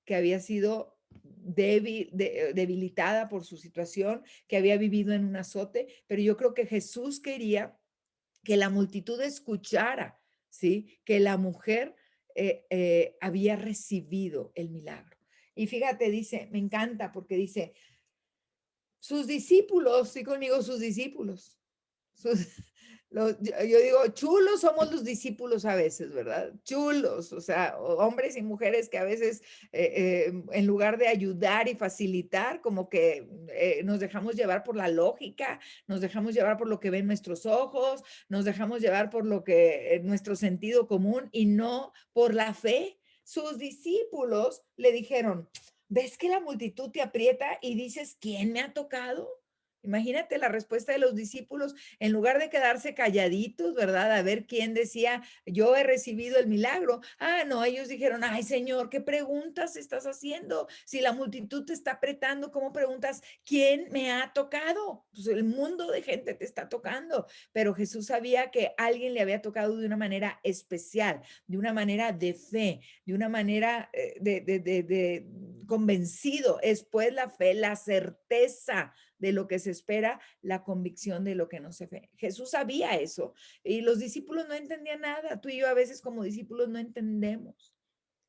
que había sido debilitada por su situación, que había vivido en un azote, pero yo creo que Jesús quería que la multitud escuchara, ¿sí? Que la mujer había recibido el milagro. Y fíjate, dice, me encanta porque dice, sus discípulos, sí conmigo, sus discípulos. Sus, yo digo, chulos somos los discípulos a veces, ¿verdad? Chulos, o sea, hombres y mujeres que a veces en lugar de ayudar y facilitar, como que nos dejamos llevar por la lógica, nos dejamos llevar por lo que ven nuestros ojos, nos dejamos llevar por lo que nuestro sentido común y no por la fe. Sus discípulos le dijeron, ¿ves que la multitud te aprieta y dices, ¿quién me ha tocado? Imagínate la respuesta de los discípulos, en lugar de quedarse calladitos, ¿verdad? A ver quién decía, yo he recibido el milagro. Ah, no, ellos dijeron, ay Señor, ¿qué preguntas estás haciendo? Si la multitud te está apretando, ¿cómo preguntas quién me ha tocado? Pues el mundo de gente te está tocando. Pero Jesús sabía que alguien le había tocado de una manera especial, de una manera de fe, de una manera de convencido. Es pues la fe, la certeza de lo que se espera, la convicción de lo que no se ve. Jesús sabía eso y los discípulos no entendían nada. Tú y yo a veces como discípulos no entendemos.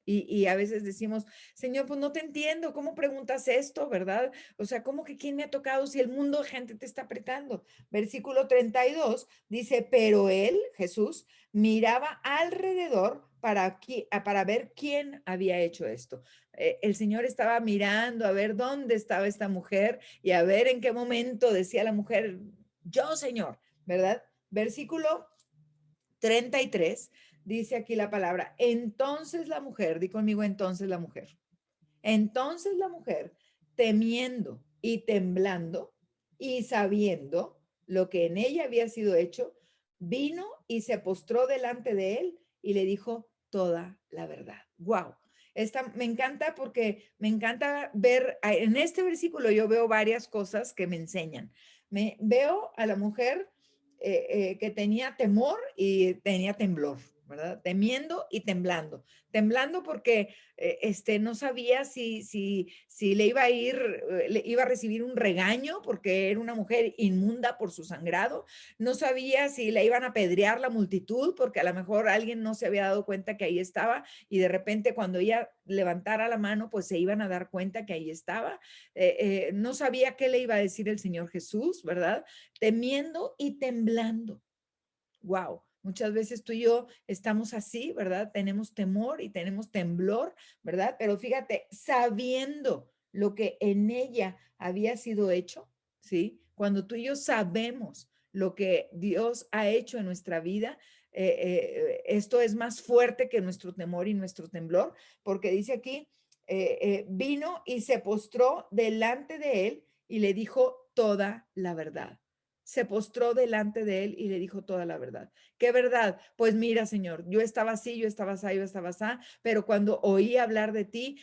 Y a veces decimos, Señor, pues no te entiendo, ¿cómo preguntas esto, verdad? O sea, ¿cómo que quién me ha tocado si el mundo de gente te está apretando? Versículo 32 dice, pero él, Jesús, miraba alrededor para ver quién había hecho esto. El Señor estaba mirando a ver dónde estaba esta mujer y a ver en qué momento decía la mujer, yo, Señor, ¿verdad? Versículo 33 dice aquí la palabra, entonces la mujer, di conmigo entonces la mujer. Entonces la mujer, temiendo y temblando y sabiendo lo que en ella había sido hecho, vino y se postró delante de él y le dijo toda la verdad. Wow. Esta me encanta porque me encanta ver en este versículo yo veo varias cosas que me enseñan. Me veo a la mujer que tenía temor y tenía temblor, ¿verdad? Temiendo y temblando. Temblando porque no sabía si le iba a ir, le iba a recibir un regaño porque era una mujer inmunda por su sangrado, no sabía si le iban a apedrear la multitud porque a lo mejor alguien no se había dado cuenta que ahí estaba y de repente cuando ella levantara la mano, pues se iban a dar cuenta que ahí estaba. No sabía qué le iba a decir el Señor Jesús, ¿verdad? Temiendo y temblando. Wow, muchas veces tú y yo estamos así, ¿verdad? Tenemos temor y tenemos temblor, ¿verdad? Pero fíjate, sabiendo lo que en ella había sido hecho, ¿sí? Cuando tú y yo sabemos lo que Dios ha hecho en nuestra vida, esto es más fuerte que nuestro temor y nuestro temblor, porque dice aquí, vino y se postró delante de él y le dijo toda la verdad. Se postró delante de él y le dijo toda la verdad. ¿Qué verdad? Pues mira, Señor, yo estaba así, yo estaba así, yo estaba así, pero cuando oí hablar de ti,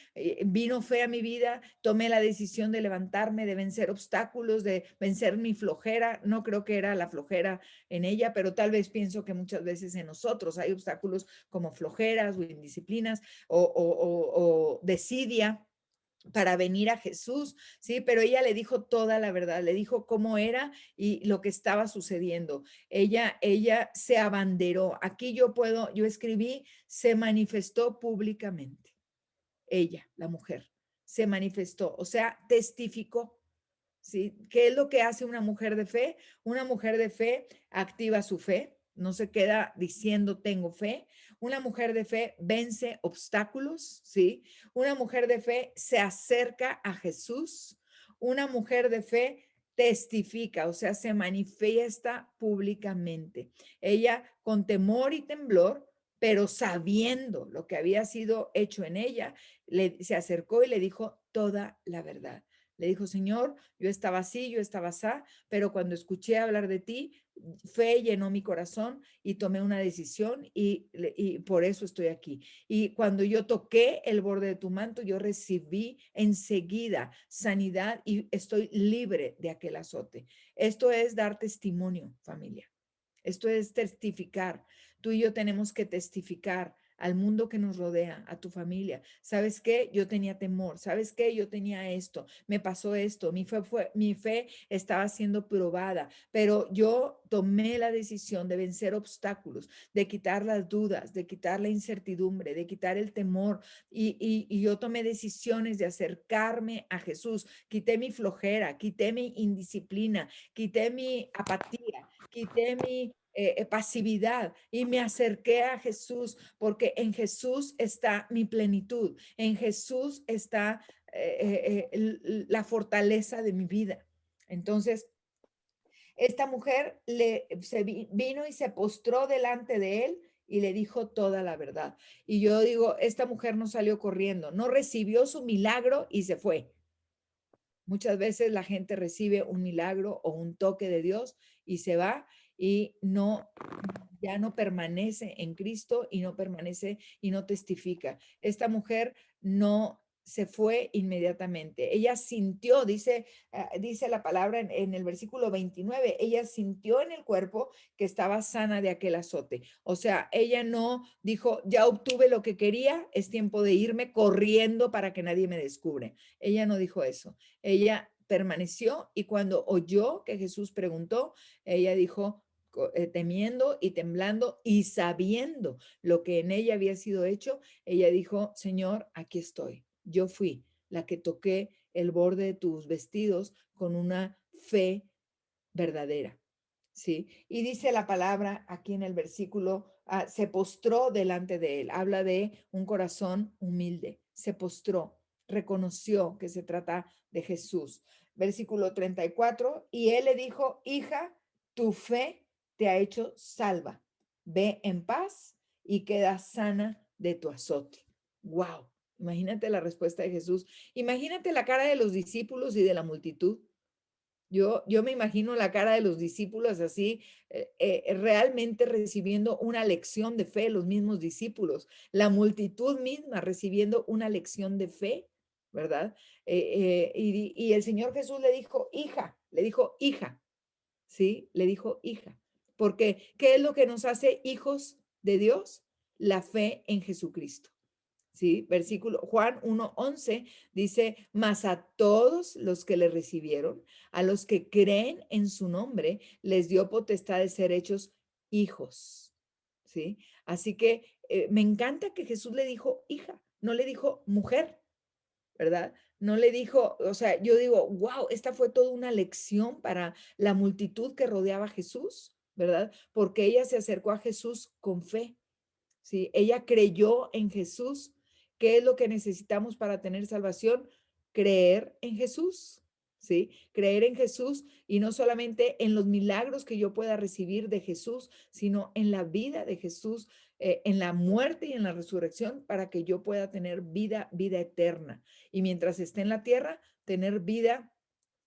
vino fe a mi vida, tomé la decisión de levantarme, de vencer obstáculos, de vencer mi flojera. No creo que era la flojera en ella, pero tal vez pienso que muchas veces en nosotros hay obstáculos como flojeras o indisciplinas o desidia para venir a Jesús, ¿sí? Pero ella le dijo toda la verdad, le dijo cómo era y lo que estaba sucediendo. Ella se abanderó. Aquí yo escribí, se manifestó públicamente. Ella, la mujer, se manifestó, o sea, testificó. ¿Sí? ¿Qué es lo que hace una mujer de fe? Una mujer de fe activa su fe, no se queda diciendo tengo fe. Una mujer de fe vence obstáculos, ¿sí? Una mujer de fe se acerca a Jesús. Una mujer de fe testifica, o sea, se manifiesta públicamente. Ella con temor y temblor, pero sabiendo lo que había sido hecho en ella, se acercó y le dijo toda la verdad. Le dijo, Señor, yo estaba así, yo estaba así, pero cuando escuché hablar de ti, fe llenó mi corazón y tomé una decisión y por eso estoy aquí. Y cuando yo toqué el borde de tu manto, yo recibí enseguida sanidad y estoy libre de aquel azote. Esto es dar testimonio, familia. Esto es testificar. Tú y yo tenemos que testificar al mundo que nos rodea, a tu familia. ¿Sabes qué? Yo tenía temor. ¿Sabes qué? Yo tenía esto. Me pasó esto. Mi fe estaba siendo probada, pero yo tomé la decisión de vencer obstáculos, de quitar las dudas, de quitar la incertidumbre, de quitar el temor. Y yo tomé decisiones de acercarme a Jesús. Quité mi flojera, quité mi indisciplina, quité mi apatía, quité mi pasividad y me acerqué a Jesús porque en Jesús está mi plenitud, en Jesús está la fortaleza de mi vida. Entonces, esta mujer vino y se postró delante de él y le dijo toda la verdad. Y yo digo, esta mujer no salió corriendo, no recibió su milagro y se fue. Muchas veces la gente recibe un milagro o un toque de Dios y se va y ya no permanece en Cristo y no permanece y no testifica. Esta mujer no se fue inmediatamente. Ella sintió, dice la palabra en el versículo 29, ella sintió en el cuerpo que estaba sana de aquel azote. O sea, ella no dijo, ya obtuve lo que quería, es tiempo de irme corriendo para que nadie me descubre. Ella no dijo eso. Ella permaneció y cuando oyó que Jesús preguntó, ella dijo, temiendo y temblando y sabiendo lo que en ella había sido hecho, ella dijo, Señor, aquí estoy. Yo fui la que toqué el borde de tus vestidos con una fe verdadera. ¿sí? Y dice la palabra aquí en el versículo, se postró delante de él. Habla de un corazón humilde. Se postró, reconoció que se trata de Jesús. Versículo 34, y él le dijo, hija, tu fe te ha hecho salva. Ve en paz y queda sana de tu azote. Wow. Imagínate la respuesta de Jesús. Imagínate la cara de los discípulos y de la multitud. Yo me imagino la cara de los discípulos así, realmente recibiendo una lección de fe, los mismos discípulos, la multitud misma recibiendo una lección de fe, ¿verdad? Y el Señor Jesús le dijo, hija, ¿sí? Le dijo, hija, porque ¿qué es lo que nos hace hijos de Dios? La fe en Jesucristo. ¿Sí? Versículo Juan 1:11 dice, mas a todos los que le recibieron, a los que creen en su nombre, les dio potestad de ser hechos hijos, ¿sí? Así que me encanta que Jesús le dijo hija, no le dijo mujer, ¿verdad? No le dijo, o sea, yo digo, wow, esta fue toda una lección para la multitud que rodeaba a Jesús, ¿verdad? Porque ella se acercó a Jesús con fe. ¿Sí? Ella creyó en Jesús. ¿Qué es lo que necesitamos para tener salvación? Creer en Jesús, ¿sí? Creer en Jesús y no solamente en los milagros que yo pueda recibir de Jesús, sino en la vida de Jesús, en la muerte y en la resurrección, para que yo pueda tener vida eterna. Y mientras esté en la tierra, tener vida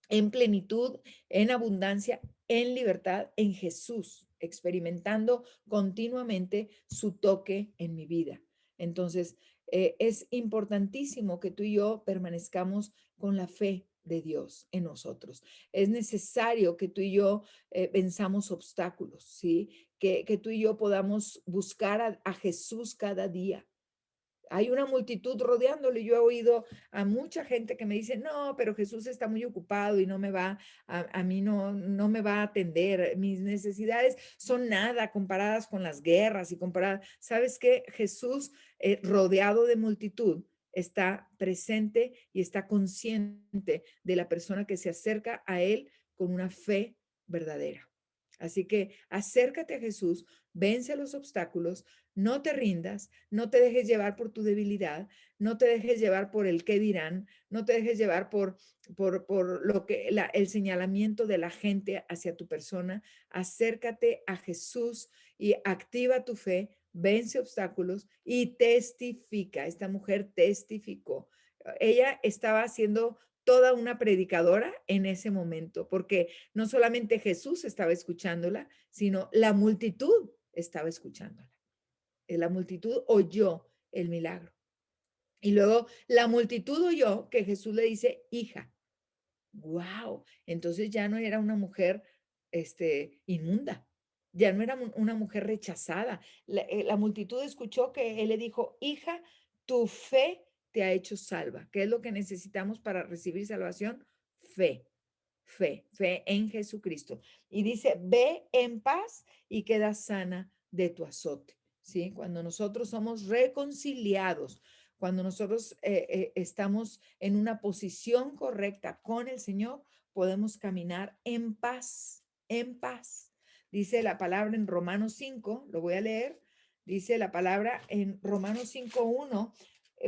en plenitud, en abundancia, en libertad, en Jesús, experimentando continuamente su toque en mi vida. Entonces, es importantísimo que tú y yo permanezcamos con la fe de Dios en nosotros. Es necesario que tú y yo venzamos obstáculos, ¿sí? Que tú y yo podamos buscar a Jesús cada día. Hay una multitud rodeándolo y yo he oído a mucha gente que me dice, no, pero Jesús está muy ocupado y no me va, a mí no me va a atender. Mis necesidades son nada comparadas con las guerras y comparadas. ¿Sabes qué? Jesús, rodeado de multitud, está presente y está consciente de la persona que se acerca a él con una fe verdadera. Así que acércate a Jesús, vence los obstáculos, no te rindas, no te dejes llevar por tu debilidad, no te dejes llevar por el qué dirán, no te dejes llevar por lo que el señalamiento de la gente hacia tu persona. Acércate a Jesús y activa tu fe, vence obstáculos y testifica. Esta mujer testificó. Ella estaba haciendo toda una predicadora en ese momento, porque no solamente Jesús estaba escuchándola, sino la multitud estaba escuchándola. La multitud oyó el milagro. Y luego la multitud oyó que Jesús le dice, hija. ¡Wow! Entonces ya no era una mujer inmunda, ya no era una mujer rechazada. La multitud escuchó que él le dijo, hija, tu fe te ha hecho salva. ¿Qué es lo que necesitamos para recibir salvación? Fe, fe en Jesucristo. Y dice, ve en paz y queda sana de tu azote. ¿Sí? Cuando nosotros somos reconciliados, cuando nosotros estamos en una posición correcta con el Señor, podemos caminar en paz, en paz. Dice la palabra en Romanos 5, lo voy a leer, dice la palabra en Romanos 5:1,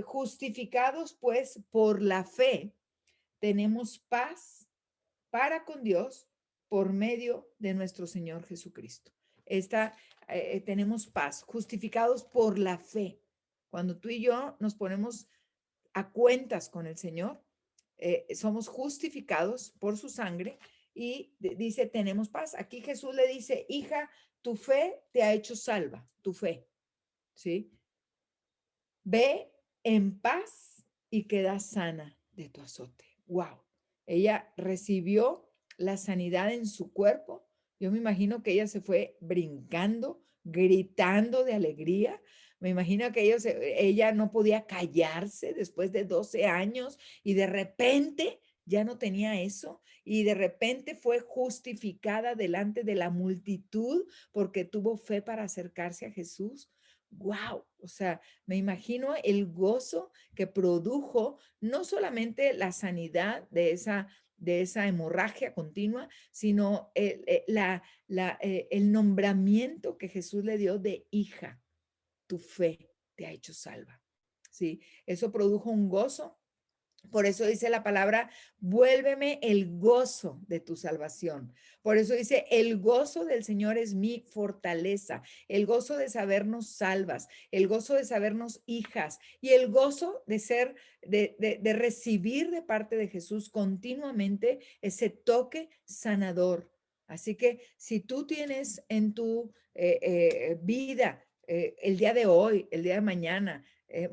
justificados pues por la fe, tenemos paz para con Dios por medio de nuestro Señor Jesucristo. Tenemos paz, justificados por la fe. Cuando tú y yo nos ponemos a cuentas con el Señor, somos justificados por su sangre y dice, tenemos paz. Aquí Jesús le dice, hija, tu fe te ha hecho salva, tu fe, ¿sí? Ve en paz y queda sana de tu azote. Wow. Ella recibió la sanidad en su cuerpo. Yo me imagino que ella se fue brincando, gritando de alegría. Me imagino que ella no podía callarse después de 12 años y de repente ya no tenía eso y de repente fue justificada delante de la multitud porque tuvo fe para acercarse a Jesús. Wow, o sea, me imagino el gozo que produjo no solamente la sanidad de esa hemorragia continua, sino el nombramiento que Jesús le dio de hija. Tu fe te ha hecho salva. ¿Sí? Eso produjo un gozo. Por eso dice la palabra, vuélveme el gozo de tu salvación. Por eso dice, el gozo del Señor es mi fortaleza, el gozo de sabernos salvas, el gozo de sabernos hijas y el gozo de ser, de recibir de parte de Jesús continuamente ese toque sanador. Así que si tú tienes en tu vida el día de hoy, el día de mañana,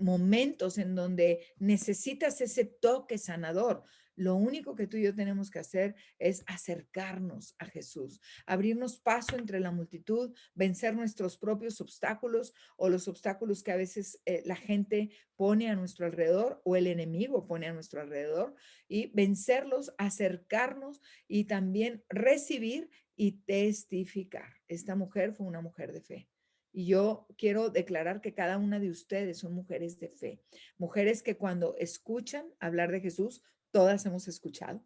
momentos en donde necesitas ese toque sanador, lo único que tú y yo tenemos que hacer es acercarnos a Jesús, abrirnos paso entre la multitud, vencer nuestros propios obstáculos o los obstáculos que a veces la gente pone a nuestro alrededor o el enemigo pone a nuestro alrededor y vencerlos, acercarnos y también recibir y testificar. Esta mujer fue una mujer de fe. Y yo quiero declarar que cada una de ustedes son mujeres de fe, mujeres que cuando escuchan hablar de Jesús, todas hemos escuchado,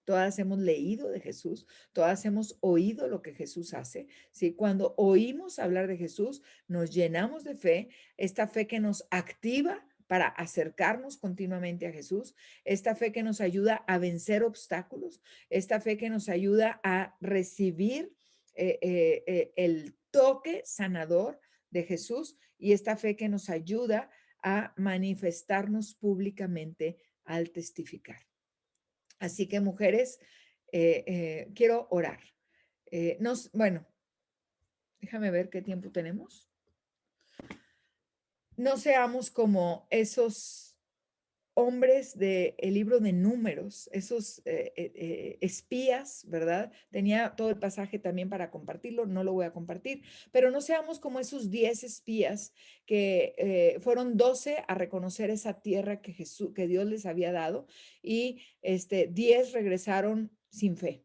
todas hemos leído de Jesús, todas hemos oído lo que Jesús hace. ¿Sí? Cuando oímos hablar de Jesús, nos llenamos de fe, esta fe que nos activa para acercarnos continuamente a Jesús, esta fe que nos ayuda a vencer obstáculos, esta fe que nos ayuda a recibir el toque sanador de Jesús y esta fe que nos ayuda a manifestarnos públicamente al testificar. Así que mujeres, quiero orar. Bueno, déjame ver qué tiempo tenemos. No seamos como esos hombres del libro de Números, esos espías, ¿verdad? Tenía todo el pasaje también para compartirlo, no lo voy a compartir, pero no seamos como esos 10 espías que fueron 12 a reconocer esa tierra que Dios les había dado y 10 regresaron sin fe.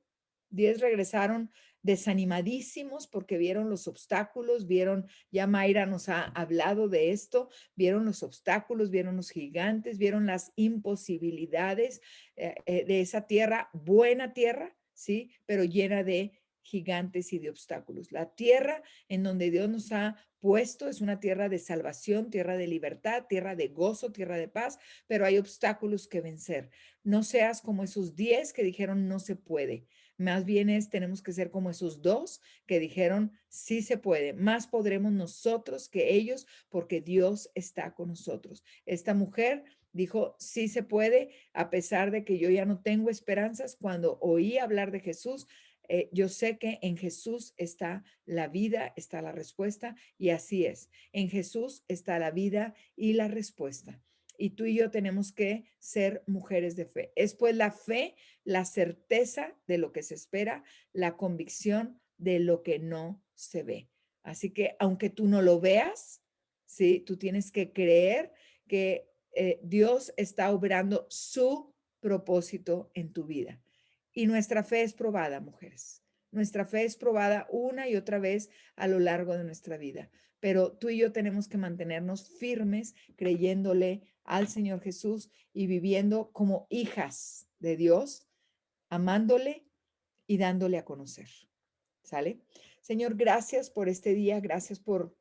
10 regresaron desanimadísimos porque vieron los obstáculos, vieron, ya Mayra nos ha hablado de esto, vieron los obstáculos, vieron los gigantes, vieron las imposibilidades de esa tierra, buena tierra, ¿sí? Pero llena de gigantes y de obstáculos. La tierra en donde Dios nos ha puesto es una tierra de salvación, tierra de libertad, tierra de gozo, tierra de paz, pero hay obstáculos que vencer. No seas como esos 10 que dijeron no se puede. Más bien tenemos que ser como esos 2 que dijeron sí se puede. Más podremos nosotros que ellos porque Dios está con nosotros. Esta mujer dijo, sí se puede, a pesar de que yo ya no tengo esperanzas. Cuando oí hablar de Jesús, yo sé que en Jesús está la vida, está la respuesta, y así es. En Jesús está la vida y la respuesta. Y tú y yo tenemos que ser mujeres de fe. Es pues la fe, la certeza de lo que se espera, la convicción de lo que no se ve. Así que aunque tú no lo veas, ¿sí? Tú tienes que creer que Dios está obrando su propósito en tu vida. Y nuestra fe es probada, mujeres. Nuestra fe es probada una y otra vez a lo largo de nuestra vida. Pero tú y yo tenemos que mantenernos firmes, creyéndole al Señor Jesús y viviendo como hijas de Dios, amándole y dándole a conocer. ¿Sale? Señor, gracias por este día, gracias por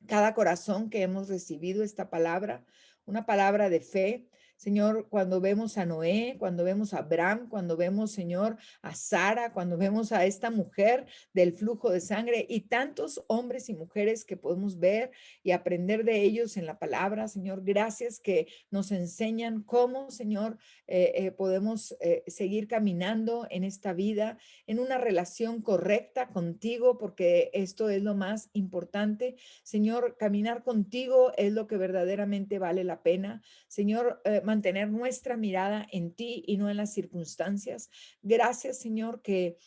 cada corazón que hemos recibido esta palabra, una palabra de fe. Señor, cuando vemos a Noé, cuando vemos a Abraham, cuando vemos, Señor, a Sara, cuando vemos a esta mujer del flujo de sangre y tantos hombres y mujeres que podemos ver y aprender de ellos en la palabra, Señor, gracias que nos enseñan cómo, Señor, podemos seguir caminando en esta vida, en una relación correcta contigo, porque esto es lo más importante. Señor, caminar contigo es lo que verdaderamente vale la pena. Señor, mantener nuestra mirada en ti y no en las circunstancias. Gracias, Señor, que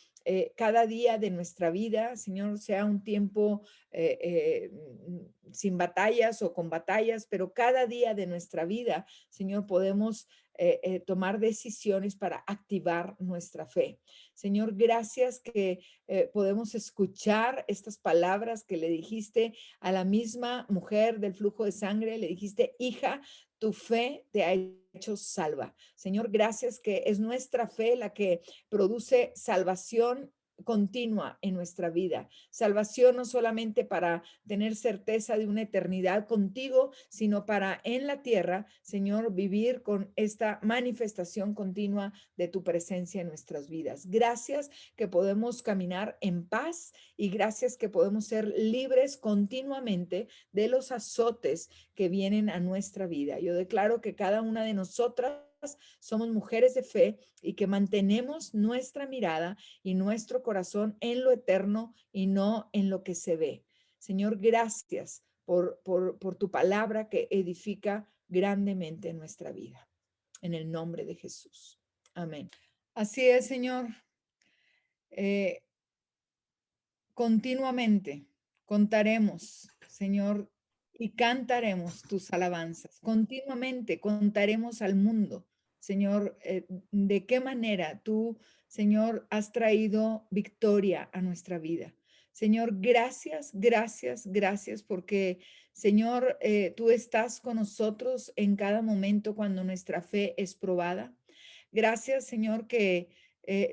cada día de nuestra vida, Señor, sea un tiempo sin batallas o con batallas, pero cada día de nuestra vida, Señor, podemos tomar decisiones para activar nuestra fe. Señor, gracias que podemos escuchar estas palabras que le dijiste a la misma mujer del flujo de sangre, le dijiste, hija, tu fe te ha hecho salva. Señor, gracias que es nuestra fe la que produce salvación continua en nuestra vida. Salvación no solamente para tener certeza de una eternidad contigo, sino para en la tierra, Señor, vivir con esta manifestación continua de tu presencia en nuestras vidas. Gracias que podemos caminar en paz y gracias que podemos ser libres continuamente de los azotes que vienen a nuestra vida. Yo declaro que cada una de nosotras somos mujeres de fe y que mantenemos nuestra mirada y nuestro corazón en lo eterno y no en lo que se ve. Señor, gracias por tu palabra que edifica grandemente en nuestra vida. En el nombre de Jesús. Amén. Así es, Señor. Eh, Continuamente contaremos, Señor, y cantaremos tus alabanzas. Continuamente contaremos al mundo, Señor, de qué manera tú, Señor, has traído victoria a nuestra vida. Señor, gracias, gracias, gracias porque, Señor, tú estás con nosotros en cada momento cuando nuestra fe es probada. Gracias, Señor, que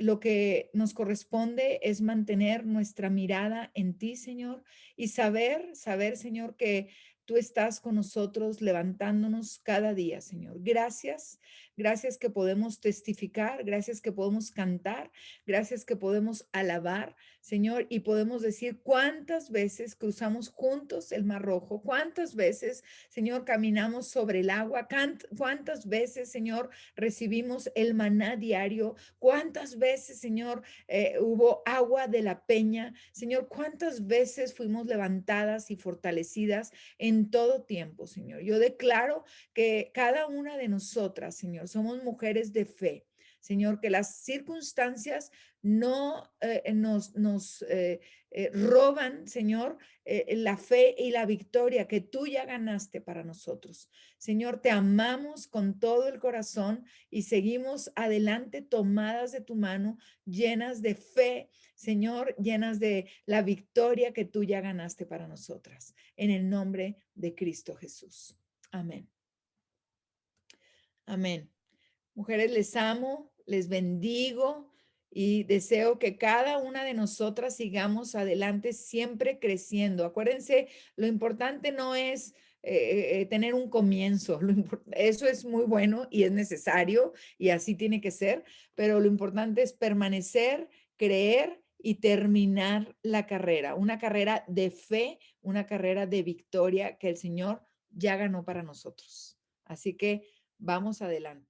lo que nos corresponde es mantener nuestra mirada en ti, Señor, y saber, Señor, que tú estás con nosotros levantándonos cada día, Señor. Gracias, gracias que podemos testificar, gracias que podemos cantar, gracias que podemos alabar, Señor, y podemos decir cuántas veces cruzamos juntos el Mar Rojo, cuántas veces, Señor, caminamos sobre el agua, cuántas veces, Señor, recibimos el maná diario. ¿Cuántas veces, Señor, hubo agua de la peña? Señor, ¿cuántas veces fuimos levantadas y fortalecidas en todo tiempo, Señor? Yo declaro que cada una de nosotras, Señor, somos mujeres de fe. Señor, que las circunstancias no nos roban, Señor, la fe y la victoria que tú ya ganaste para nosotros. Señor, te amamos con todo el corazón y seguimos adelante tomadas de tu mano, llenas de fe, Señor, llenas de la victoria que tú ya ganaste para nosotras. En el nombre de Cristo Jesús. Amén. Amén. Mujeres, les amo, les bendigo y deseo que cada una de nosotras sigamos adelante siempre creciendo. Acuérdense, lo importante no es tener un comienzo, eso es muy bueno y es necesario y así tiene que ser, pero lo importante es permanecer, creer y terminar la carrera, una carrera de fe, una carrera de victoria que el Señor ya ganó para nosotros. Así que vamos adelante.